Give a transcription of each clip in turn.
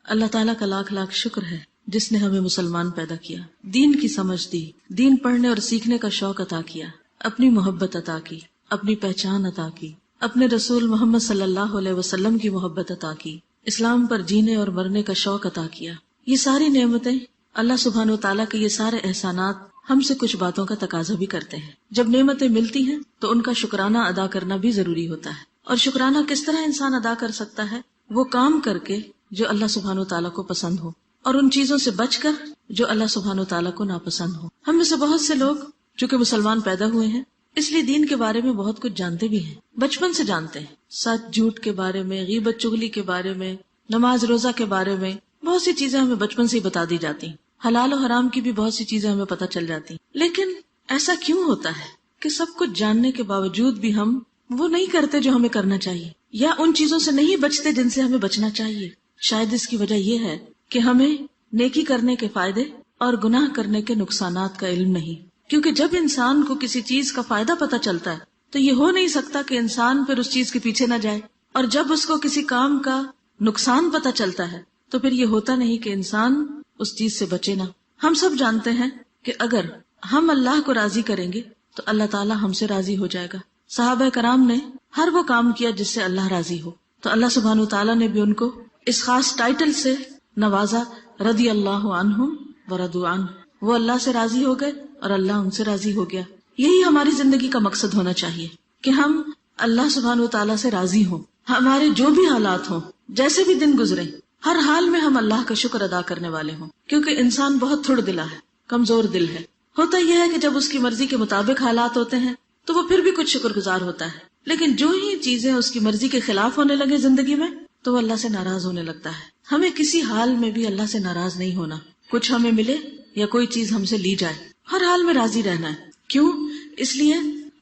اللہ تعالیٰ کا لاکھ لاکھ شکر ہے جس نے ہمیں مسلمان پیدا کیا، دین کی سمجھ دی، دین پڑھنے اور سیکھنے کا شوق عطا کیا، اپنی محبت عطا کی، اپنی پہچان عطا کی، اپنے رسول محمد صلی اللہ علیہ وسلم کی محبت عطا کی، اسلام پر جینے اور مرنے کا شوق عطا کیا۔ یہ ساری نعمتیں، اللہ سبحانہ و تعالیٰ کے یہ سارے احسانات ہم سے کچھ باتوں کا تقاضا بھی کرتے ہیں۔ جب نعمتیں ملتی ہیں تو ان کا شکرانہ ادا کرنا بھی ضروری ہوتا ہے، اور شکرانہ کس طرح انسان ادا کر سکتا ہے؟ وہ کام کر کے جو اللہ سبحانہ و تعالیٰ کو پسند ہو، اور ان چیزوں سے بچ کر جو اللہ سبحانہ و تعالیٰ کو ناپسند ہو۔ ہم میں سے بہت سے لوگ چونکہ مسلمان پیدا ہوئے ہیں اس لیے دین کے بارے میں بہت کچھ جانتے بھی ہیں، بچپن سے جانتے ہیں، سچ جھوٹ کے بارے میں، غیبت چغلی کے بارے میں، نماز روزہ کے بارے میں بہت سی چیزیں ہمیں بچپن سے ہی بتا دی جاتی ہیں، حلال و حرام کی بھی بہت سی چیزیں ہمیں پتہ چل جاتی ہیں۔ لیکن ایسا کیوں ہوتا ہے کہ سب کچھ جاننے کے باوجود بھی ہم وہ نہیں کرتے جو ہمیں کرنا چاہیے، یا ان چیزوں سے نہیں بچتے جن سے ہمیں بچنا چاہیے؟ شاید اس کی وجہ یہ ہے کہ ہمیں نیکی کرنے کے فائدے اور گناہ کرنے کے نقصانات کا علم نہیں، کیونکہ جب انسان کو کسی چیز کا فائدہ پتہ چلتا ہے تو یہ ہو نہیں سکتا کہ انسان پھر اس چیز کے پیچھے نہ جائے، اور جب اس کو کسی کام کا نقصان پتہ چلتا ہے تو پھر یہ ہوتا نہیں کہ انسان اس چیز سے بچے نہ۔ ہم سب جانتے ہیں کہ اگر ہم اللہ کو راضی کریں گے تو اللہ تعالیٰ ہم سے راضی ہو جائے گا۔ صحابہ کرام نے ہر وہ کام کیا جس سے اللہ راضی ہو، تو اللہ سبحانہ و تعالیٰ نے بھی ان کو اس خاص ٹائٹل سے نوازا، رضی اللہ عنہم ورضوا عنہ، وہ اللہ سے راضی ہو گئے اور اللہ ان سے راضی ہو گیا۔ یہی ہماری زندگی کا مقصد ہونا چاہیے کہ ہم اللہ سبحانہ و تعالیٰ سے راضی ہوں، ہمارے جو بھی حالات ہوں، جیسے بھی دن گزرے، ہر حال میں ہم اللہ کا شکر ادا کرنے والے ہوں، کیونکہ انسان بہت تھوڑ دلا ہے، کمزور دل ہے۔ ہوتا یہ ہے کہ جب اس کی مرضی کے مطابق حالات ہوتے ہیں تو وہ پھر بھی کچھ شکر گزار ہوتا ہے، لیکن جو ہی چیزیں اس کی مرضی کے خلاف ہونے لگے زندگی میں تو وہ اللہ سے ناراض ہونے لگتا ہے۔ ہمیں کسی حال میں بھی اللہ سے ناراض نہیں ہونا، کچھ ہمیں ملے یا کوئی چیز ہم سے لی جائے، ہر حال میں راضی رہنا ہے۔ کیوں؟ اس لیے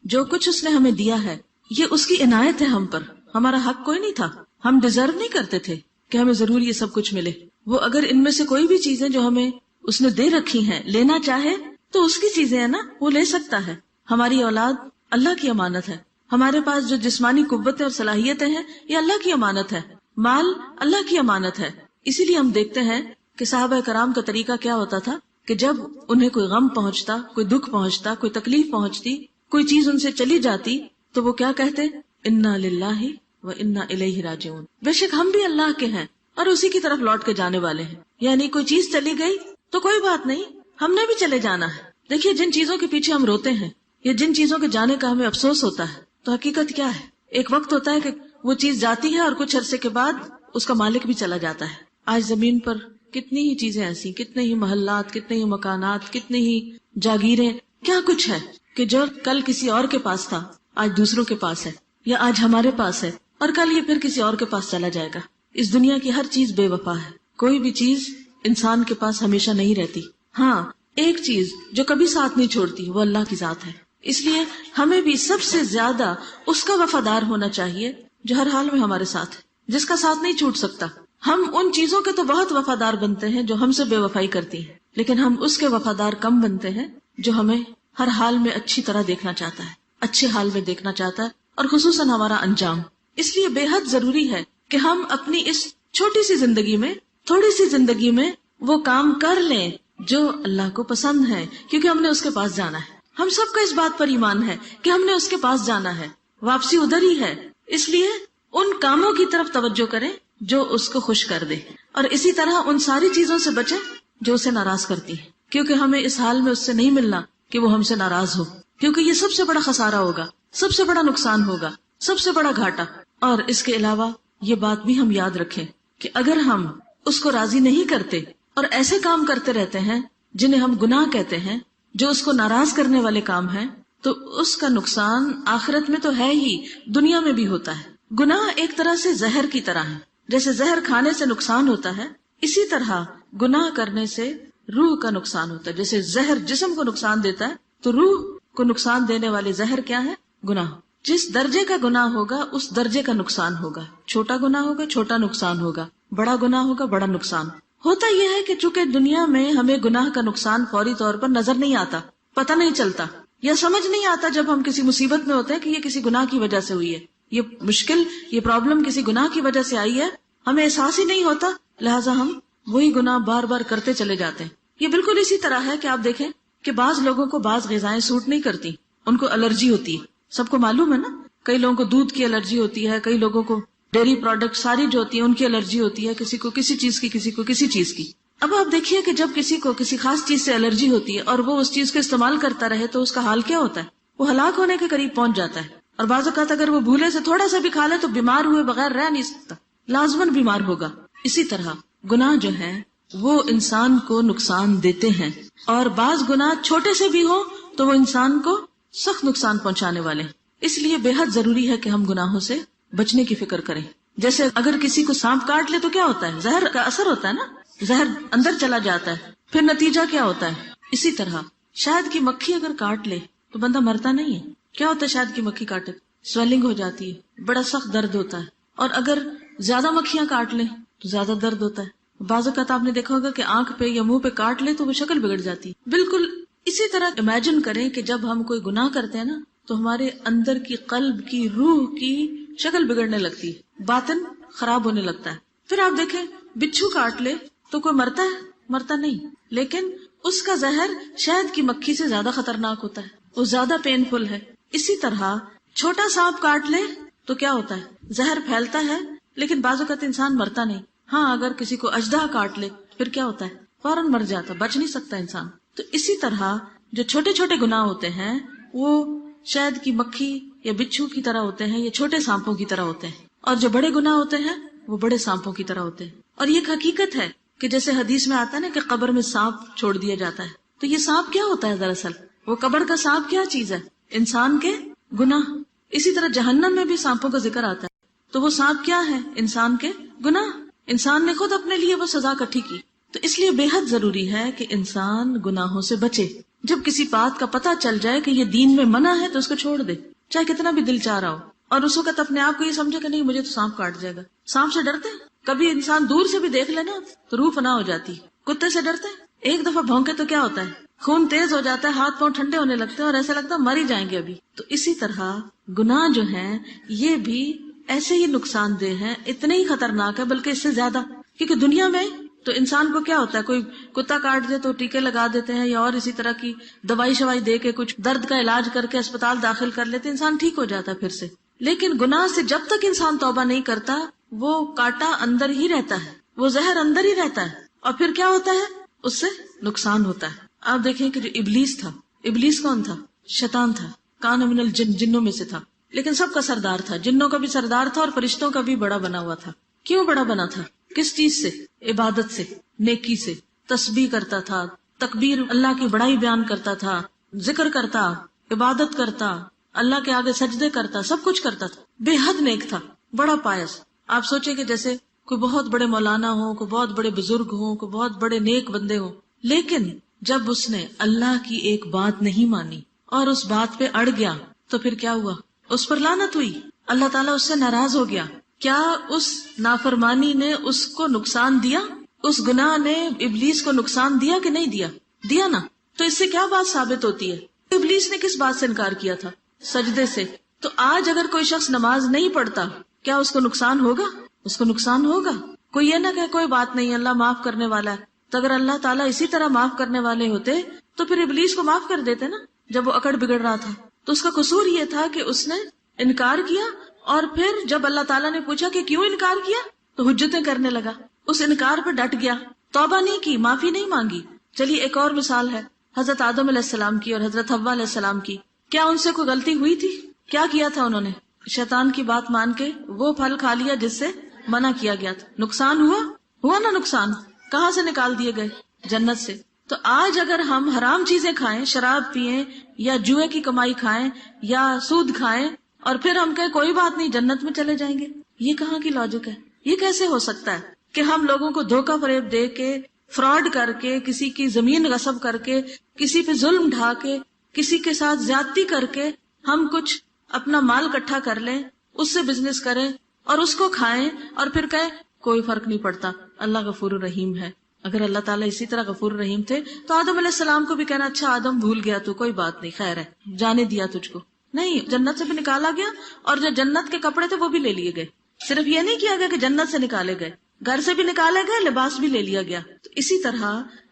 جو کچھ اس نے ہمیں دیا ہے یہ اس کی عنایت ہے ہم پر، ہمارا حق کوئی نہیں تھا، ہم ڈیزرو نہیں کرتے تھے کہ ہمیں ضرور یہ سب کچھ ملے۔ وہ اگر ان میں سے کوئی بھی چیزیں جو ہمیں اس نے دے رکھی ہیں لینا چاہے تو اس کی چیزیں ہیں نا، وہ لے سکتا ہے۔ ہماری اولاد اللہ کی امانت ہے، ہمارے پاس جو جسمانی قوتیں اور صلاحیتیں ہیں یہ اللہ کی امانت ہے، مال اللہ کی امانت ہے۔ اسی لیے ہم دیکھتے ہیں کہ صحابہ کرام کا طریقہ کیا ہوتا تھا کہ جب انہیں کوئی غم پہنچتا، کوئی دکھ پہنچتا، کوئی تکلیف پہنچتی، کوئی چیز ان سے چلی جاتی تو وہ کیا کہتے؟ انا للہ و انا الیہ راجعون، بے شک ہم بھی اللہ کے ہیں اور اسی کی طرف لوٹ کے جانے والے ہیں۔ یعنی کوئی چیز چلی گئی تو کوئی بات نہیں، ہم نے بھی چلے جانا ہے۔ دیکھیے جن چیزوں کے پیچھے ہم روتے ہیں یا جن چیزوں کے جانے کا ہمیں افسوس ہوتا ہے تو حقیقت کیا ہے؟ ایک وقت ہوتا ہے کہ وہ چیز جاتی ہے اور کچھ عرصے کے بعد اس کا مالک بھی چلا جاتا ہے۔ آج زمین پر کتنی ہی چیزیں ایسی، کتنے ہی محلات، کتنے ہی مکانات، کتنے ہی جاگیریں، کیا کچھ ہے کہ جو کل کسی اور کے پاس تھا آج دوسروں کے پاس ہے، یا آج ہمارے پاس ہے اور کل یہ پھر کسی اور کے پاس چلا جائے گا۔ اس دنیا کی ہر چیز بے وفا ہے، کوئی بھی چیز انسان کے پاس ہمیشہ نہیں رہتی۔ ہاں، ایک چیز جو کبھی ساتھ نہیں چھوڑتی وہ اللہ کی ذات ہے، اس لیے ہمیں بھی سب سے زیادہ اس کا وفادار ہونا چاہیے جو ہر حال میں ہمارے ساتھ ہے، جس کا ساتھ نہیں چھوٹ سکتا۔ ہم ان چیزوں کے تو بہت وفادار بنتے ہیں جو ہم سے بے وفائی کرتی ہیں، لیکن ہم اس کے وفادار کم بنتے ہیں جو ہمیں ہر حال میں اچھی طرح دیکھنا چاہتا ہے، اچھے حال میں دیکھنا چاہتا ہے، اور خصوصاً ہمارا انجام۔ اس لیے بے حد ضروری ہے کہ ہم اپنی اس چھوٹی سی زندگی میں، تھوڑی سی زندگی میں وہ کام کر لیں جو اللہ کو پسند ہے، کیونکہ ہم نے اس کے پاس جانا ہے۔ ہم سب کا اس بات پر ایمان ہے کہ ہم نے اس کے پاس جانا ہے، واپسی ادھر ہی ہے۔ اس لیے ان کاموں کی طرف توجہ کریں جو اس کو خوش کر دے، اور اسی طرح ان ساری چیزوں سے بچیں جو اسے ناراض کرتی ہیں، کیونکہ ہمیں اس حال میں اس سے نہیں ملنا کہ وہ ہم سے ناراض ہو، کیونکہ یہ سب سے بڑا خسارہ ہوگا، سب سے بڑا نقصان ہوگا، سب سے بڑا گھاٹا۔ اور اس کے علاوہ یہ بات بھی ہم یاد رکھیں کہ اگر ہم اس کو راضی نہیں کرتے اور ایسے کام کرتے رہتے ہیں جنہیں ہم گناہ کہتے ہیں، جو اس کو ناراض کرنے والے کام ہیں، تو اس کا نقصان آخرت میں تو ہے ہی، دنیا میں بھی ہوتا ہے۔ گناہ ایک طرح سے زہر کی طرح ہے، جیسے زہر کھانے سے نقصان ہوتا ہے، اسی طرح گناہ کرنے سے روح کا نقصان ہوتا ہے۔ جیسے زہر جسم کو نقصان دیتا ہے تو روح کو نقصان دینے والے زہر کیا ہے؟ گناہ۔ جس درجے کا گناہ ہوگا اس درجے کا نقصان ہوگا، چھوٹا گناہ ہوگا چھوٹا نقصان ہوگا، بڑا گناہ ہوگا بڑا نقصان۔ ہوتا یہ ہے کہ چونکہ دنیا میں ہمیں گناہ کا نقصان فوری طور پر نظر نہیں آتا، پتہ نہیں چلتا، یا سمجھ نہیں آتا جب ہم کسی مصیبت میں ہوتے ہیں کہ یہ کسی گناہ کی وجہ سے ہوئی ہے، یہ مشکل، یہ پرابلم کسی گناہ کی وجہ سے آئی ہے، ہمیں احساس ہی نہیں ہوتا لہٰذا ہم وہی گناہ بار بار کرتے چلے جاتے ہیں. یہ بالکل اسی طرح ہے کہ آپ دیکھیں کہ بعض لوگوں کو بعض غذائیں سوٹ نہیں کرتی، ان کو الرجی ہوتی ہے. سب کو معلوم ہے نا، کئی لوگوں کو دودھ کی الرجی ہوتی ہے، کئی لوگوں کو ڈیری پروڈکٹ ساری جو ہوتی ہیں ان کی الرجی ہوتی ہے، کسی کو کسی چیز کی، کسی کو کسی چیز کی. اب آپ دیکھیے کہ جب کسی کو کسی خاص چیز سے الرجی ہوتی ہے اور وہ اس چیز کو استعمال کرتا رہے تو اس کا حال کیا ہوتا ہے؟ وہ ہلاک ہونے کے قریب پہنچ جاتا ہے. اور بعض اوقات اگر وہ بھولے سے تھوڑا سا بھی کھا لے تو بیمار ہوئے بغیر رہ نہیں سکتا، لازماً بیمار ہوگا. اسی طرح گناہ جو ہیں وہ انسان کو نقصان دیتے ہیں، اور بعض گناہ چھوٹے سے بھی ہوں تو وہ انسان کو سخت نقصان پہنچانے والے ہیں. اس لیے بے حد ضروری ہے کہ ہم گناہوں سے بچنے کی فکر کریں. جیسے اگر کسی کو سانپ کاٹ لے تو کیا ہوتا ہے؟ زہر کا اثر ہوتا ہے نا، زہر اندر چلا جاتا ہے، پھر نتیجہ کیا ہوتا ہے؟ اسی طرح شہد کی مکھی اگر کاٹ لے تو بندہ مرتا نہیں ہے. کیا ہوتا ہے شہد کی مکھی کاٹے؟ سویلنگ ہو جاتی ہے، بڑا سخت درد ہوتا ہے. اور اگر زیادہ مکھیاں کاٹ لیں تو زیادہ درد ہوتا ہے. بعض اوقات آپ نے دیکھا ہوگا کہ آنکھ پہ یا منہ پہ کاٹ لے تو وہ شکل بگڑ جاتی ہے. بالکل اسی طرح امیجن کریں کہ جب ہم کوئی گناہ کرتے ہیں نا تو ہمارے اندر کی قلب کی روح کی شکل بگڑنے لگتی ہے، باطن خراب ہونے لگتا ہے. پھر آپ دیکھیں بچھو کاٹ لے تو کوئی مرتا ہے؟ مرتا نہیں، لیکن اس کا زہر شہد کی مکھی سے زیادہ خطرناک ہوتا ہے، وہ زیادہ پین فل ہے. اسی طرح چھوٹا سانپ کاٹ لے تو کیا ہوتا ہے؟ زہر پھیلتا ہے لیکن بعض اوقات انسان مرتا نہیں. ہاں اگر کسی کو اژدہا کاٹ لے پھر کیا ہوتا ہے؟ فوراً مر جاتا، بچ نہیں سکتا انسان. تو اسی طرح جو چھوٹے چھوٹے گناہ ہوتے ہیں وہ شہد کی مکھی یا بچھو کی طرح ہوتے ہیں یا چھوٹے سانپوں کی طرح ہوتے ہیں، اور جو بڑے گناہ ہوتے ہیں وہ بڑے سانپوں کی طرح ہوتے ہیں. اور یہ ایک حقیقت ہے کہ جیسے حدیث میں آتا ہے نا کہ قبر میں سانپ چھوڑ دیا جاتا ہے، تو یہ سانپ کیا ہوتا ہے؟ دراصل وہ قبر کا سانپ کیا چیز ہے؟ انسان کے گناہ. اسی طرح جہنم میں بھی سانپوں کا ذکر آتا ہے، تو وہ سانپ کیا ہے؟ انسان کے گناہ. انسان نے خود اپنے لیے وہ سزا اکٹھی کی. تو اس لیے بے حد ضروری ہے کہ انسان گناہوں سے بچے. جب کسی بات کا پتہ چل جائے کہ یہ دین میں منع ہے تو اس کو چھوڑ دے، چاہے کتنا بھی دل چاہ رہا ہو. اور اس وقت اپنے آپ کو یہ سمجھے کہ نہیں مجھے تو سانپ کاٹ جائے گا. سانپ سے ڈرتے ہیں؟ کبھی انسان دور سے بھی دیکھ لینا تو روح فنا ہو جاتی. کتے سے ڈرتے ہیں؟ ایک دفعہ بھونکے تو کیا ہوتا ہے؟ خون تیز ہو جاتا ہے، ہاتھ پاؤں ٹھنڈے ہونے لگتے ہیں اور ایسا لگتا ہے مر ہی جائیں گے ابھی. تو اسی طرح گناہ جو ہیں یہ بھی ایسے ہی نقصان دہ ہیں، اتنے ہی خطرناک ہے بلکہ اس سے زیادہ. کیونکہ دنیا میں تو انسان کو کیا ہوتا ہے، کوئی کتا کاٹ دے تو ٹیکے لگا دیتے ہیں یا اور اسی طرح کی دوائی شوائی دے کے کچھ درد کا علاج کر کے اسپتال داخل کر لیتے، انسان ٹھیک ہو جاتا ہے پھر سے. لیکن گناہ سے جب تک انسان توبہ نہیں کرتا وہ کاٹا اندر ہی رہتا ہے، وہ زہر اندر ہی رہتا ہے، اور پھر کیا ہوتا ہے؟ اس سے نقصان ہوتا ہے. آپ دیکھیں کہ جو ابلیس تھا، ابلیس کون تھا؟ شیطان تھا. کان من الجن، جنوں میں سے تھا، لیکن سب کا سردار تھا. جنوں کا بھی سردار تھا اور فرشتوں کا بھی بڑا بنا ہوا تھا. کیوں بڑا بنا تھا؟ کس چیز سے؟ عبادت سے، نیکی سے. تسبیح کرتا تھا، تکبیر، اللہ کی بڑائی بیان کرتا تھا، ذکر کرتا، عبادت کرتا، اللہ کے آگے سجدے کرتا، سب کچھ کرتا تھا. بے حد نیک تھا، بڑا پائس. آپ سوچیں کہ جیسے کوئی بہت بڑے مولانا ہوں، کوئی بہت بڑے بزرگ ہوں، کوئی بہت بڑے نیک بندے ہوں، لیکن جب اس نے اللہ کی ایک بات نہیں مانی اور اس بات پہ اڑ گیا تو پھر کیا ہوا؟ اس پر لعنت ہوئی، اللہ تعالیٰ اس سے ناراض ہو گیا. کیا اس نافرمانی نے اس کو نقصان دیا؟ اس گناہ نے ابلیس کو نقصان دیا کہ نہیں دیا؟ دیا نا. تو اس سے کیا بات ثابت ہوتی ہے؟ ابلیس نے کس بات سے انکار کیا تھا؟ سجدے سے. تو آج اگر کوئی شخص نماز نہیں پڑھتا کیا اس کو نقصان ہوگا؟ اس کو نقصان ہوگا. کوئی یہ نہ کہ کوئی بات نہیں، اللہ معاف کرنے والا ہے. تو اگر اللہ تعالیٰ اسی طرح معاف کرنے والے ہوتے تو پھر ابلیس کو معاف کر دیتے نا جب وہ اکڑ بگڑ رہا تھا. تو اس کا قصور یہ تھا کہ اس نے انکار کیا، اور پھر جب اللہ تعالیٰ نے پوچھا کہ کیوں انکار کیا تو حجتیں کرنے لگا. اس انکار پہ ڈٹ گیا، توبہ نہیں کی، معافی نہیں مانگی. چلیے ایک اور مثال ہے حضرت آدم علیہ السلام کی اور حضرت حوا علیہ السلام کی. کیا ان سے کوئی غلطی ہوئی تھی؟ کیا کیا تھا انہوں نے؟ شیطان کی بات مان کے وہ پھل کھا لیا جس سے منع کیا گیا تھا. نقصان ہوا نا نقصان. کہاں سے نکال دیے گئے؟ جنت سے. تو آج اگر ہم حرام چیزیں کھائیں، شراب پیئیں یا جوئے کی کمائی کھائیں یا سود کھائیں اور پھر ہم کہیں کوئی بات نہیں جنت میں چلے جائیں گے، یہ کہاں کی لاجک ہے؟ یہ کیسے ہو سکتا ہے کہ ہم لوگوں کو دھوکہ فریب دے کے، فراڈ کر کے، کسی کی زمین غصب کر کے، کسی پہ ظلم ڈھا کے، کسی کے ساتھ زیادتی کر کے ہم کچھ اپنا مال اکٹھا کر لیں، اس سے بزنس کریں اور اس کو کھائیں اور پھر کہیں کوئی فرق نہیں پڑتا، اللہ غفور الرحیم ہے. اگر اللہ تعالیٰ اسی طرح غفور الرحیم تھے تو آدم علیہ السلام کو بھی کہنا اچھا آدم بھول گیا تو کوئی بات نہیں، خیر ہے، جانے دیا تجھ کو. نہیں، جنت سے بھی نکالا گیا اور جو جنت کے کپڑے تھے وہ بھی لے لیے گئے. صرف یہ نہیں کیا گیا کہ جنت سے نکالے گئے، گھر سے بھی نکالے گئے، لباس بھی لے لیا گیا. تو اسی طرح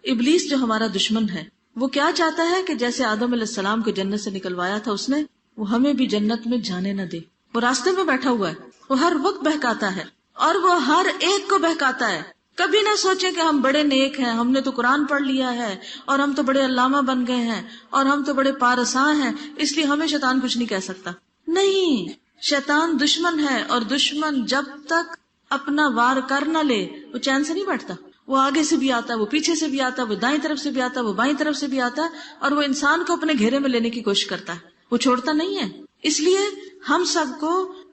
ابلیس جو ہمارا دشمن ہے وہ کیا چاہتا ہے کہ جیسے آدم علیہ السلام کو جنت سے نکلوایا تھا اس نے، وہ ہمیں بھی جنت میں جانے نہ دے. وہ راستے میں بیٹھا ہوا ہے، وہ ہر وقت بہکاتا ہے اور وہ ہر ایک کو بہکاتا ہے. کبھی نہ سوچیں کہ ہم بڑے نیک ہیں، ہم نے تو قرآن پڑھ لیا ہے اور ہم تو بڑے علامہ بن گئے ہیں اور ہم تو بڑے پارساں ہیں، اس لیے ہمیں شیطان کچھ نہیں کہہ سکتا. نہیں، شیطان دشمن ہے، اور دشمن جب تک اپنا وار کر نہ لے وہ چین سے نہیں بیٹھتا. وہ آگے سے بھی آتا ہے، وہ پیچھے سے بھی آتا ہے، وہ دائیں طرف سے بھی آتا ہے، وہ بائیں طرف سے بھی آتا ہے، اور وہ انسان کو اپنے گھیرے میں لینے کی کوشش کرتا ہے. وہ چھوڑتا نہیں ہے. اس لیے ہم سب کو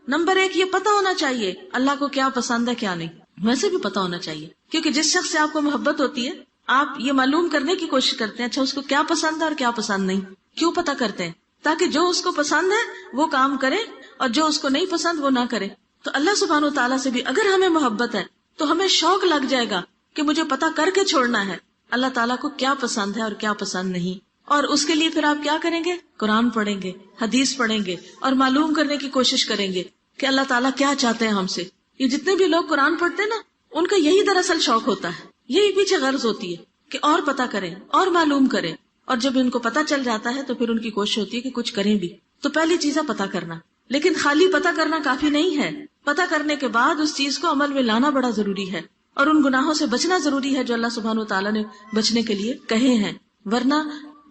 نمبر 1 یہ پتا ہونا چاہیے اللہ کو کیا پسند ہے کیا نہیں. ویسے بھی پتا ہونا چاہیے، کیونکہ جس شخص سے آپ کو محبت ہوتی ہے آپ یہ معلوم کرنے کی کوشش کرتے ہیں اچھا اس کو کیا پسند ہے اور کیا پسند نہیں. کیوں پتا کرتے ہیں؟ تاکہ جو اس کو پسند ہے وہ کام کرے اور جو اس کو نہیں پسند وہ نہ کرے. تو اللہ سبحانہ و تعالیٰ سے بھی اگر ہمیں محبت ہے تو ہمیں شوق لگ جائے گا کہ مجھے پتا کر کے چھوڑنا ہے اللہ تعالیٰ کو کیا پسند ہے اور کیا پسند نہیں. اور اس کے لیے پھر آپ کیا کریں گے؟ قرآن پڑھیں گے، حدیث پڑھیں گے اور معلوم کرنے کی کوشش کریں گے کہ اللہ تعالیٰ کیا چاہتے ہیں ہم سے. یہ جتنے بھی لوگ قرآن پڑھتے ہیں نا ان کا یہی دراصل شوق ہوتا ہے، یہی پیچھے غرض ہوتی ہے کہ اور پتا کریں اور معلوم کریں. اور جب ان کو پتا چل جاتا ہے تو پھر ان کی کوشش ہوتی ہے کہ کچھ کریں بھی. تو پہلی چیز ہے پتا کرنا. لیکن خالی پتا کرنا کافی نہیں ہے، پتا کرنے کے بعد اس چیز کو عمل میں لانا بڑا ضروری ہے اور ان گناہوں سے بچنا ضروری ہے جو اللہ سبحانہ و تعالیٰ نے بچنے کے لیے کہے ہیں، ورنہ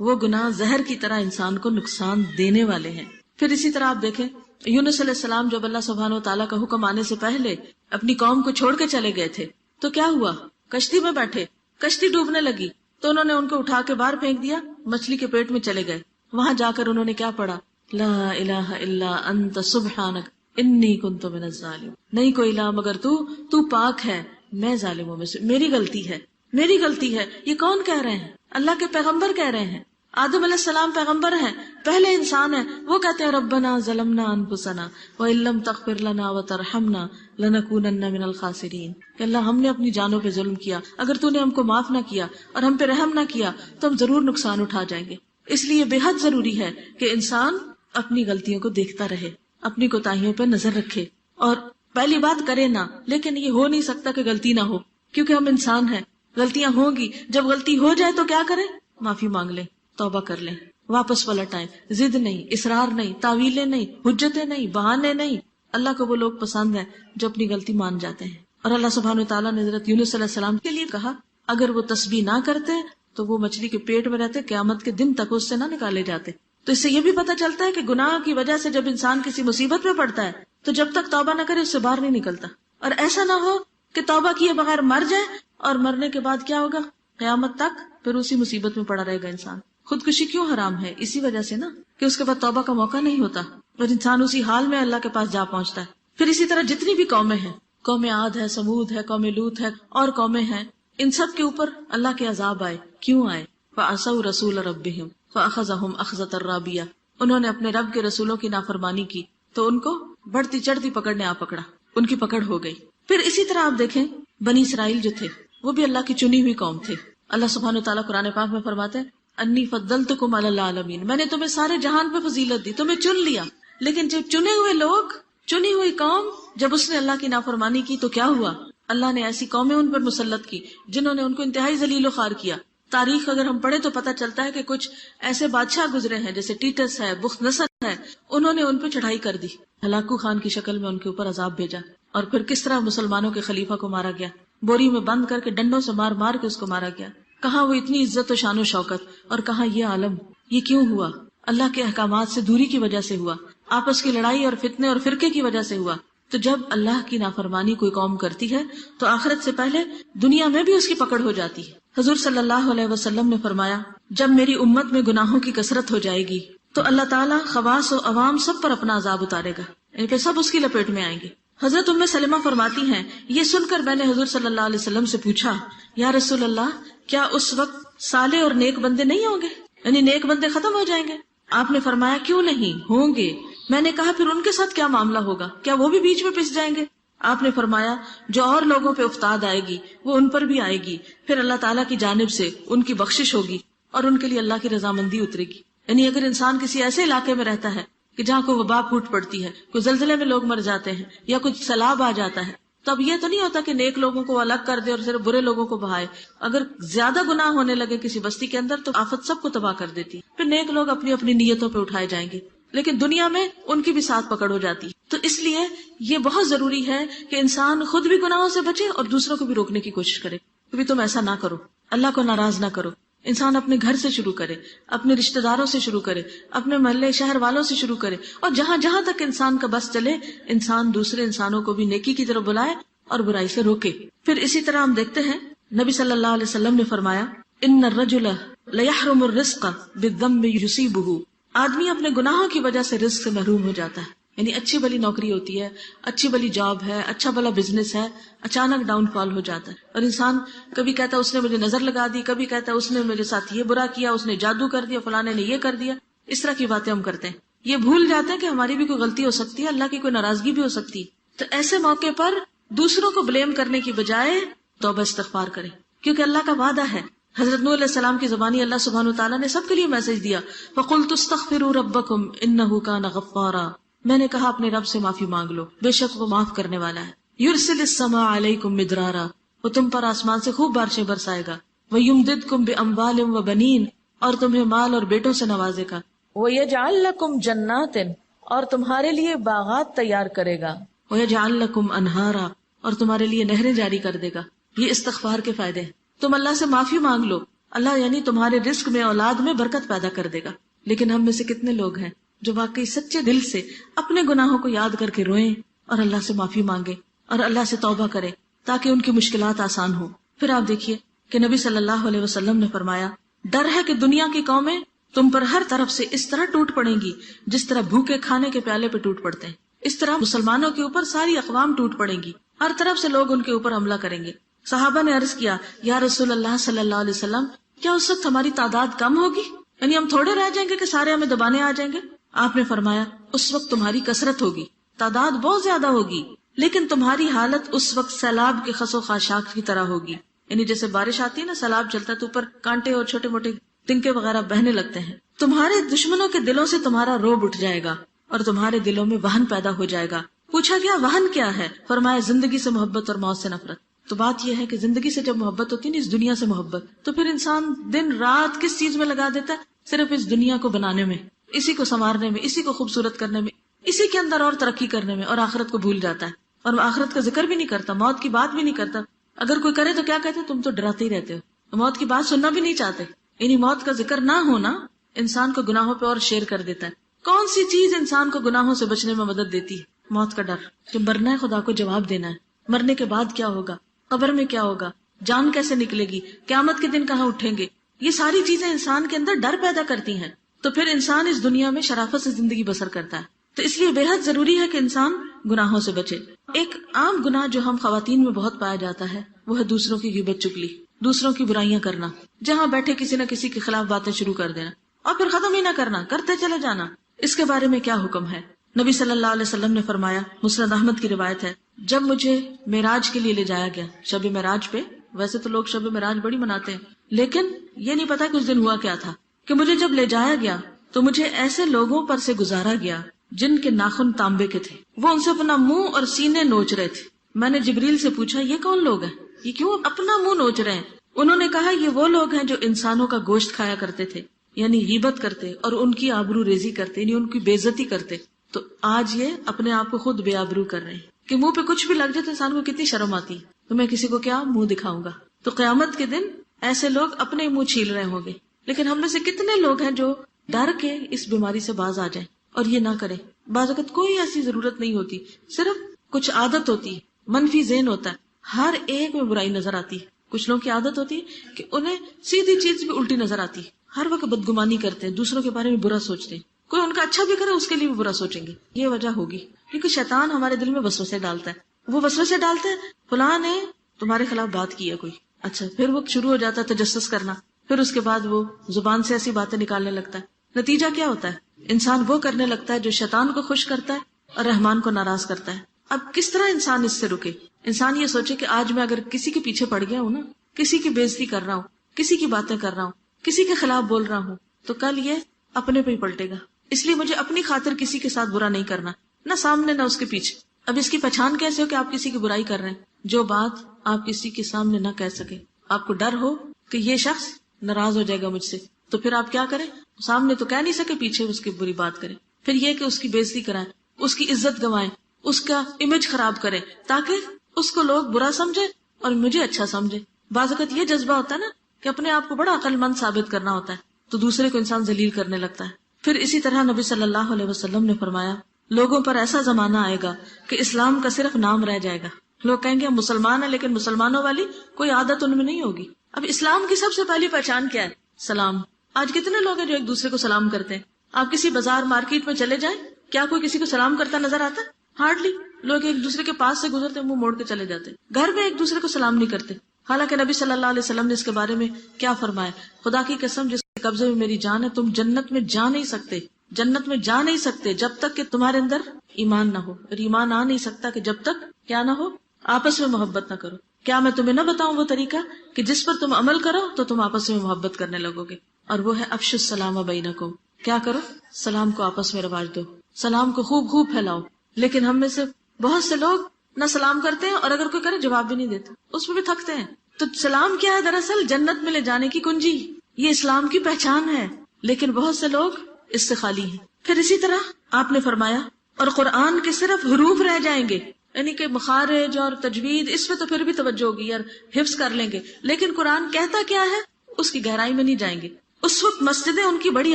وہ گناہ زہر کی طرح انسان کو نقصان دینے والے ہیں. پھر اسی طرح آپ دیکھیں یونس علیہ السلام جب اللہ سبحانہ و تعالیٰ کا حکم آنے سے پہلے اپنی قوم کو چھوڑ کے چلے گئے تھے تو کیا ہوا؟ کشتی میں بیٹھے، کشتی ڈوبنے لگی تو انہوں نے ان کو اٹھا کے باہر پھینک دیا، مچھلی کے پیٹ میں چلے گئے. وہاں جا کر انہوں نے کیا پڑھا؟ لا الہ الا انت سبحانک انی کنت من الظالمین. نہیں کوئی الہ مگر تو پاک ہے، میں ظالموں میں سے، میری غلطی ہے، میری غلطی ہے. یہ کون کہہ رہے ہیں؟ اللہ کے پیغمبر کہہ رہے ہیں. آدم علیہ السلام پیغمبر ہیں، پہلے انسان ہیں، وہ کہتے ہیں ربنا ظلمنا انفسنا وان لم تغفر لنا وترحمنا لنکونن من الخاسرین. کہ اللہ ہم نے اپنی جانوں پہ ظلم کیا، اگر تو نے ہم کو معاف نہ کیا اور ہم پہ رحم نہ کیا تو ہم ضرور نقصان اٹھا جائیں گے. اس لیے بے حد ضروری ہے کہ انسان اپنی غلطیوں کو دیکھتا رہے، اپنی کوتاہیوں پہ نظر رکھے اور پہلی بات کرے نہ. لیکن یہ ہو نہیں سکتا کہ غلطی نہ ہو، کیونکہ ہم انسان ہیں، غلطیاں ہوں گی. جب غلطی ہو جائے تو کیا کریں؟ معافی مانگ لیں، توبہ کر لیں، واپس پلٹ آئیں. ضد نہیں، اصرار نہیں، تعویلیں نہیں، حجتیں نہیں، بہانے نہیں. اللہ کو وہ لوگ پسند ہیں جو اپنی غلطی مان جاتے ہیں. اور اللہ سبحانہ وتعالیٰ نے حضرت یونس علیہ السلام کے لیے کہا اگر وہ تسبیح نہ کرتے تو وہ مچھلی کے پیٹ میں رہتے، قیامت کے دن تک اس سے نہ نکالے جاتے. تو اس سے یہ بھی پتہ چلتا ہے کہ گناہ کی وجہ سے جب انسان کسی مصیبت میں پڑتا ہے تو جب تک توبہ نہ کرے اس سے باہر نہیں نکلتا. اور ایسا نہ ہو کہ توبہ کیے بغیر مر جائے اور مرنے کے بعد کیا ہوگا؟ قیامت تک پھر اسی مصیبت میں پڑا رہے گا انسان. خودکشی کیوں حرام ہے؟ اسی وجہ سے نا کہ اس کے بعد توبہ کا موقع نہیں ہوتا اور انسان اسی حال میں اللہ کے پاس جا پہنچتا ہے. پھر اسی طرح جتنی بھی قومیں ہیں، قوم عاد ہے، سمود ہے، قوم لوط ہے اور قومیں ہیں، ان سب کے اوپر اللہ کے عذاب آئے. کیوں آئے؟ فعصوا رسول ربهم فاخذهم اخذۃ رابیہ. انہوں نے اپنے رب کے رسولوں کی نافرمانی کی تو ان کو بڑھتی چڑھتی پکڑنے آ پکڑا، ان کی پکڑ ہو گئی. پھر اسی طرح آپ دیکھیں بنی اسرائیل جو تھے وہ بھی اللہ کی چنی ہوئی قوم تھے. اللہ سبحانہ وتعالیٰ قرآن پاک میں فرماتے ہیں انی فضلتکم علی العالمین، میں نے تمہیں سارے جہان پہ فضیلت دی، تمہیں چن لیا. لیکن جب چنے ہوئے لوگ، چنی ہوئی قوم، جب اس نے اللہ کی نافرمانی کی تو کیا ہوا؟ اللہ نے ایسی قومیں ان پر مسلط کی جنہوں نے ان کو انتہائی ذلیل و خوار کیا. تاریخ اگر ہم پڑھیں تو پتہ چلتا ہے کہ کچھ ایسے بادشاہ گزرے ہیں جیسے ٹیٹس ہے، بخت نصر ہے، انہوں نے ان پہ چڑھائی کر دی، ہلاکو خان کی شکل میں ان کے اوپر عذاب بھیجا. اور پھر کس طرح مسلمانوں کے خلیفہ کو مارا گیا، بوری میں بند کر کے ڈنڈوں سے مار مار کے اس کو مارا گیا. کہاں وہ اتنی عزت و شان و شوکت، اور کہاں یہ عالم. یہ کیوں ہوا؟ اللہ کے احکامات سے دوری کی وجہ سے ہوا، آپس کی لڑائی اور فتنے اور فرقے کی وجہ سے ہوا. تو جب اللہ کی نافرمانی کوئی قوم کرتی ہے تو آخرت سے پہلے دنیا میں بھی اس کی پکڑ ہو جاتی ہے. حضور صلی اللہ علیہ وسلم نے فرمایا جب میری امت میں گناہوں کی کثرت ہو جائے گی تو اللہ تعالیٰ خواص و عوام سب پر اپنا عذاب اتارے گا، یعنی کہ سب اس کی لپیٹ میں آئیں گے. حضرت ام سلمہ فرماتی ہیں یہ سن کر میں نے حضور صلی اللہ علیہ وسلم سے پوچھا یا رسول اللہ کیا اس وقت صالح اور نیک بندے نہیں ہوں گے، یعنی نیک بندے ختم ہو جائیں گے؟ آپ نے فرمایا کیوں نہیں ہوں گے. میں نے کہا پھر ان کے ساتھ کیا معاملہ ہوگا، کیا وہ بھی بیچ میں پس جائیں گے؟ آپ نے فرمایا جو اور لوگوں پہ افتاد آئے گی وہ ان پر بھی آئے گی، پھر اللہ تعالیٰ کی جانب سے ان کی بخشش ہوگی اور ان کے لیے اللہ کی رضامندی اترے گی. یعنی اگر انسان کسی ایسے علاقے میں رہتا ہے کہ جہاں کوئی وبا پھوٹ پڑتی ہے، کوئی زلزلے میں لوگ مر جاتے ہیں یا کچھ سیلاب آ جاتا ہے، تو اب یہ تو نہیں ہوتا کہ نیک لوگوں کو الگ کر دے اور صرف برے لوگوں کو بہائے. اگر زیادہ گناہ ہونے لگے کسی بستی کے اندر تو آفت سب کو تباہ کر دیتی. پھر نیک لوگ اپنی اپنی نیتوں پہ اٹھائے جائیں گے، لیکن دنیا میں ان کی بھی ساتھ پکڑ ہو جاتی. تو اس لیے یہ بہت ضروری ہے کہ انسان خود بھی گناہوں سے بچے اور دوسروں کو بھی روکنے کی کوشش کرے. کبھی تم ایسا نہ کرو، اللہ کو ناراض نہ کرو. انسان اپنے گھر سے شروع کرے، اپنے رشتہ داروں سے شروع کرے، اپنے محلے شہر والوں سے شروع کرے، اور جہاں جہاں تک انسان کا بس چلے انسان دوسرے انسانوں کو بھی نیکی کی طرف بلائے اور برائی سے روکے. پھر اسی طرح ہم دیکھتے ہیں نبی صلی اللہ علیہ وسلم نے فرمایا ان الرجل لیحرم الرزق بالذنب یصیبہ. آدمی اپنے گناہوں کی وجہ سے رزق سے محروم ہو جاتا ہے. یعنی اچھی بلی نوکری ہوتی ہے، اچھی بلی جاب ہے، اچھا بلا بزنس ہے، اچانک ڈاؤن فال ہو جاتا ہے. اور انسان کبھی کہتا ہے اس نے مجھے نظر لگا دی، کبھی کہتا ہے اس نے میرے ساتھ یہ برا کیا، اس نے جادو کر دیا، فلانے نے یہ کر دیا. اس طرح کی باتیں ہم کرتے ہیں. یہ بھول جاتے ہیں کہ ہماری بھی کوئی غلطی ہو سکتی ہے، اللہ کی کوئی ناراضگی بھی ہو سکتی ہے. تو ایسے موقع پر دوسروں کو بلیم کرنے کی بجائے توبہ استغفار کریں، کیونکہ اللہ کا وعدہ ہے. حضرت نوح علیہ السلام کی زبانی اللہ سبحانہ وتعالیٰ نے سب کے لیے میسج دیا فَقُلْتُ اسْتَغْفِرُوا رَبَّكُمْ إِنَّهُ كَانَ غَفَّارًا. میں نے کہا اپنے رب سے معافی مانگ لو، بے شک وہ معاف کرنے والا ہے. يُرْسِلِ السَّمَاءَ عَلَيْكُمْ مِدْرَارًا. وہ تم پر آسمان سے خوب بارشیں برسائے گا. وَيُمْدِدْكُمْ بِأَمْوَالٍ وَبَنِينَ. اور تمہیں مال اور بیٹوں سے نوازے گا. وَيَجْعَلْ لَكُمْ جَنَّاتٍ. اور تمہارے لیے باغات تیار کرے گا. وَيَجْعَلْ لَكُمْ أَنْهَارًا. اور تمہارے لیے نہریں جاری کر دے گا. یہ استغفار کے فائدے ہیں. تم اللہ سے معافی مانگ لو، اللہ یعنی تمہارے رزق میں اولاد میں برکت پیدا کر دے گا. لیکن ہم میں سے کتنے لوگ ہیں جو واقعی سچے دل سے اپنے گناہوں کو یاد کر کے روئیں اور اللہ سے معافی مانگے اور اللہ سے توبہ کرے تاکہ ان کی مشکلات آسان ہو. پھر آپ دیکھیے کہ نبی صلی اللہ علیہ وسلم نے فرمایا ڈر ہے کہ دنیا کی قومیں تم پر ہر طرف سے اس طرح ٹوٹ پڑیں گی جس طرح بھوکے کھانے کے پیالے پہ ٹوٹ پڑتے ہیں. اس طرح مسلمانوں کے اوپر ساری اقوام ٹوٹ پڑیں گی، ہر طرف سے لوگ ان کے اوپر حملہ کریں گے. صحابہ نے عرض کیا یا رسول اللہ صلی اللہ علیہ وسلم کیا اس وقت ہماری تعداد کم ہوگی، یعنی ہم تھوڑے رہ جائیں گے کہ سارے ہمیں دبانے آ جائیں گے؟ آپ نے فرمایا اس وقت تمہاری کثرت ہوگی، تعداد بہت زیادہ ہوگی، لیکن تمہاری حالت اس وقت سیلاب کے خس و خاشاک کی طرح ہوگی. یعنی جیسے بارش آتی ہے نا، سیلاب چلتا ہے تو اوپر کانٹے اور چھوٹے موٹے تنکے وغیرہ بہنے لگتے ہیں. تمہارے دشمنوں کے دلوں سے تمہارا روب اٹھ جائے گا اور تمہارے دلوں میں وہن پیدا ہو جائے گا. پوچھا گیا وہن کیا ہے؟ فرمایا زندگی سے محبت اور موت سے نفرت. تو بات یہ ہے کہ زندگی سے جب محبت ہوتی ہے نا، اس دنیا سے محبت، تو پھر انسان دن رات کس چیز میں لگا دیتا ہے؟ صرف اس دنیا کو بنانے میں، اسی کو سنوارنے میں، اسی کو خوبصورت کرنے میں، اسی کے اندر اور ترقی کرنے میں، اور آخرت کو بھول جاتا ہے اور آخرت کا ذکر بھی نہیں کرتا، موت کی بات بھی نہیں کرتا. اگر کوئی کرے تو کیا کہتے تم تو ڈراتے ہی رہتے ہو، موت کی بات سننا بھی نہیں چاہتے. یعنی موت کا ذکر نہ ہونا انسان کو گناہوں پہ اور شیر کر دیتا ہے. کون سی چیز انسان کو گناہوں سے بچنے میں مدد دیتی ہے؟ موت کا ڈر. کہ مرنا ہے، خدا کو جواب دینا ہے، مرنے کے بعد کیا ہوگا، قبر میں کیا ہوگا، جان کیسے نکلے گی، قیامت کے دن کہاں اٹھیں گے. یہ ساری چیزیں انسان کے اندر ڈر پیدا کرتی ہیں. تو پھر انسان اس دنیا میں شرافت سے زندگی بسر کرتا ہے. تو اس لیے بے حد ضروری ہے کہ انسان گناہوں سے بچے. ایک عام گناہ جو ہم خواتین میں بہت پایا جاتا ہے وہ ہے دوسروں کی غیبت چگلی، دوسروں کی برائیاں کرنا. جہاں بیٹھے کسی نہ کسی کے خلاف باتیں شروع کر دینا اور پھر ختم ہی نہ کرنا، کرتے چلے جانا. اس کے بارے میں کیا حکم ہے؟ نبی صلی اللہ علیہ وسلم نے فرمایا، مسند احمد کی روایت ہے، جب مجھے معراج کے لیے لے جایا گیا، شب معراج پہ، ویسے تو لوگ شب معراج بڑی مناتے ہیں لیکن یہ نہیں پتا کہ اس دن ہوا کیا تھا، کہ مجھے جب لے جایا گیا تو مجھے ایسے لوگوں پر سے گزارا گیا جن کے ناخن تانبے کے تھے. وہ ان سے اپنا منہ اور سینے نوچ رہے تھے. میں نے جبریل سے پوچھا یہ کون لوگ ہیں، یہ کیوں اپنا منہ نوچ رہے ہیں؟ انہوں نے کہا یہ وہ لوگ ہیں جو انسانوں کا گوشت کھایا کرتے تھے، یعنی غیبت کرتے اور ان کی آبرو ریزی کرتے، یعنی ان کی بے عزتی کرتے. تو آج یہ اپنے آپ کو خود بے آبرو کر رہے ہیں کہ منہ پہ کچھ بھی لگ جائے تو انسان کو کتنی شرم آتی ہے. تو میں کسی کو کیا منہ دکھاؤں گا؟ تو قیامت کے دن ایسے لوگ اپنے منہ چھیل رہے ہوں گے. لیکن ہم میں سے کتنے لوگ ہیں جو ڈر کے اس بیماری سے باز آ جائیں اور یہ نہ کریں. بعض وقت کوئی ایسی ضرورت نہیں ہوتی، صرف کچھ عادت ہوتی ہے، منفی ذہن ہوتا ہے، ہر ایک میں برائی نظر آتی ہے. کچھ لوگوں کی عادت ہوتی ہے کہ انہیں سیدھی چیز بھی الٹی نظر آتی ہے، ہر وقت بدگمانی کرتے ہیں، دوسروں کے بارے میں برا سوچتے ہیں. کوئی ان کا اچھا بھی کرے اس کے لیے بھی برا سوچیں گے. یہ وجہ ہوگی کیونکہ شیطان ہمارے دل میں وسوسے ڈالتا ہے. وہ وسوسے ڈالتے ہیں فلاں نے تمہارے خلاف بات کی ہے کوئی، اچھا پھر وہ شروع ہو جاتا ہے تجسس کرنا، پھر اس کے بعد وہ زبان سے ایسی باتیں نکالنے لگتا ہے. نتیجہ کیا ہوتا ہے؟ انسان وہ کرنے لگتا ہے جو شیطان کو خوش کرتا ہے اور رحمان کو ناراض کرتا ہے. اب کس طرح انسان اس سے رکے؟ انسان یہ سوچے کہ آج میں اگر کسی کے پیچھے پڑ گیا ہوں نا، کسی کی بے عزتی کر رہا ہوں، کسی کی باتیں کر رہا ہوں، کسی کے خلاف بول رہا ہوں، تو کل یہ اپنے پہ ہی پلٹے گا. اس لیے مجھے اپنی خاطر کسی کے ساتھ برا نہیں کرنا، نہ سامنے نہ اس کے پیچھے. اب اس کی پہچان کیسے ہو کہ آپ کسی کی برائی کر رہے ہیں؟ جو بات آپ کسی کے سامنے نہ کہہ سکے، آپ کو ڈر ہو کہ یہ شخص ناراض ہو جائے گا مجھ سے، تو پھر آپ کیا کریں؟ سامنے تو کہہ نہیں سکے، پیچھے اس کی بری بات کریں، پھر یہ کہ اس کی بےزتی کرائیں، اس کی عزت گنوائیں، اس کا امیج خراب کریں، تاکہ اس کو لوگ برا سمجھے اور مجھے اچھا سمجھے۔ بعض اوقات یہ جذبہ ہوتا ہے نا کہ اپنے آپ کو بڑا عقل مند ثابت کرنا ہوتا ہے، تو دوسرے کو انسان ذلیل کرنے لگتا ہے۔ پھر اسی طرح نبی صلی اللہ علیہ وسلم نے فرمایا، لوگوں پر ایسا زمانہ آئے گا کہ اسلام کا صرف نام رہ جائے گا، لوگ کہیں گے ہم مسلمان ہیں لیکن مسلمانوں والی کوئی عادت ان میں نہیں ہوگی۔ اب اسلام کی سب سے پہلی پہچان کیا ہے؟ سلام۔ آج کتنے لوگ ہیں جو ایک دوسرے کو سلام کرتے ہیں؟ آپ کسی بازار مارکیٹ میں چلے جائیں، کیا کوئی کسی کو سلام کرتا نظر آتا ہے؟ ہارڈلی۔ لوگ ایک دوسرے کے پاس سے گزرتے منہ موڑ کے چلے جاتے، گھر میں ایک دوسرے کو سلام نہیں کرتے۔ حالانکہ نبی صلی اللہ علیہ وسلم نے اس کے بارے میں کیا فرمایا؟ خدا کی قسم جس کے قبضے میں میری جان ہے، تم جنت میں جا نہیں سکتے، جنت میں جا نہیں سکتے جب تک کہ تمہارے اندر ایمان نہ ہو، اور ایمان آ نہیں سکتا کہ جب تک کیا نہ ہو، آپس میں محبت نہ کرو۔ کیا میں تمہیں نہ بتاؤں وہ طریقہ کہ جس پر تم عمل کرو تو تم آپس میں محبت کرنے لگو گے؟ اور وہ ہے افشوا السلام بینکم۔ کیا کرو؟ سلام کو آپس میں رواج دو، سلام کو خوب خوب پھیلاؤ۔ لیکن ہم میں سے بہت سے لوگ نہ سلام کرتے ہیں، اور اگر کوئی کرے جواب بھی نہیں دیتا، اس میں بھی تھکتے ہیں۔ تو سلام کیا ہے؟ دراصل جنت میں لے جانے کی کنجی، یہ اسلام کی پہچان ہے، لیکن بہت سے لوگ اس سے خالی ہیں۔ پھر اسی طرح آپ نے فرمایا، اور قرآن کے صرف حروف رہ جائیں گے، یعنی کہ مخارج اور تجوید اس میں تو پھر بھی توجہ ہوگی یار، حفظ کر لیں گے، لیکن قرآن کہتا کیا ہے اس کی گہرائی میں نہیں جائیں گے۔ اس وقت مسجدیں ان کی بڑی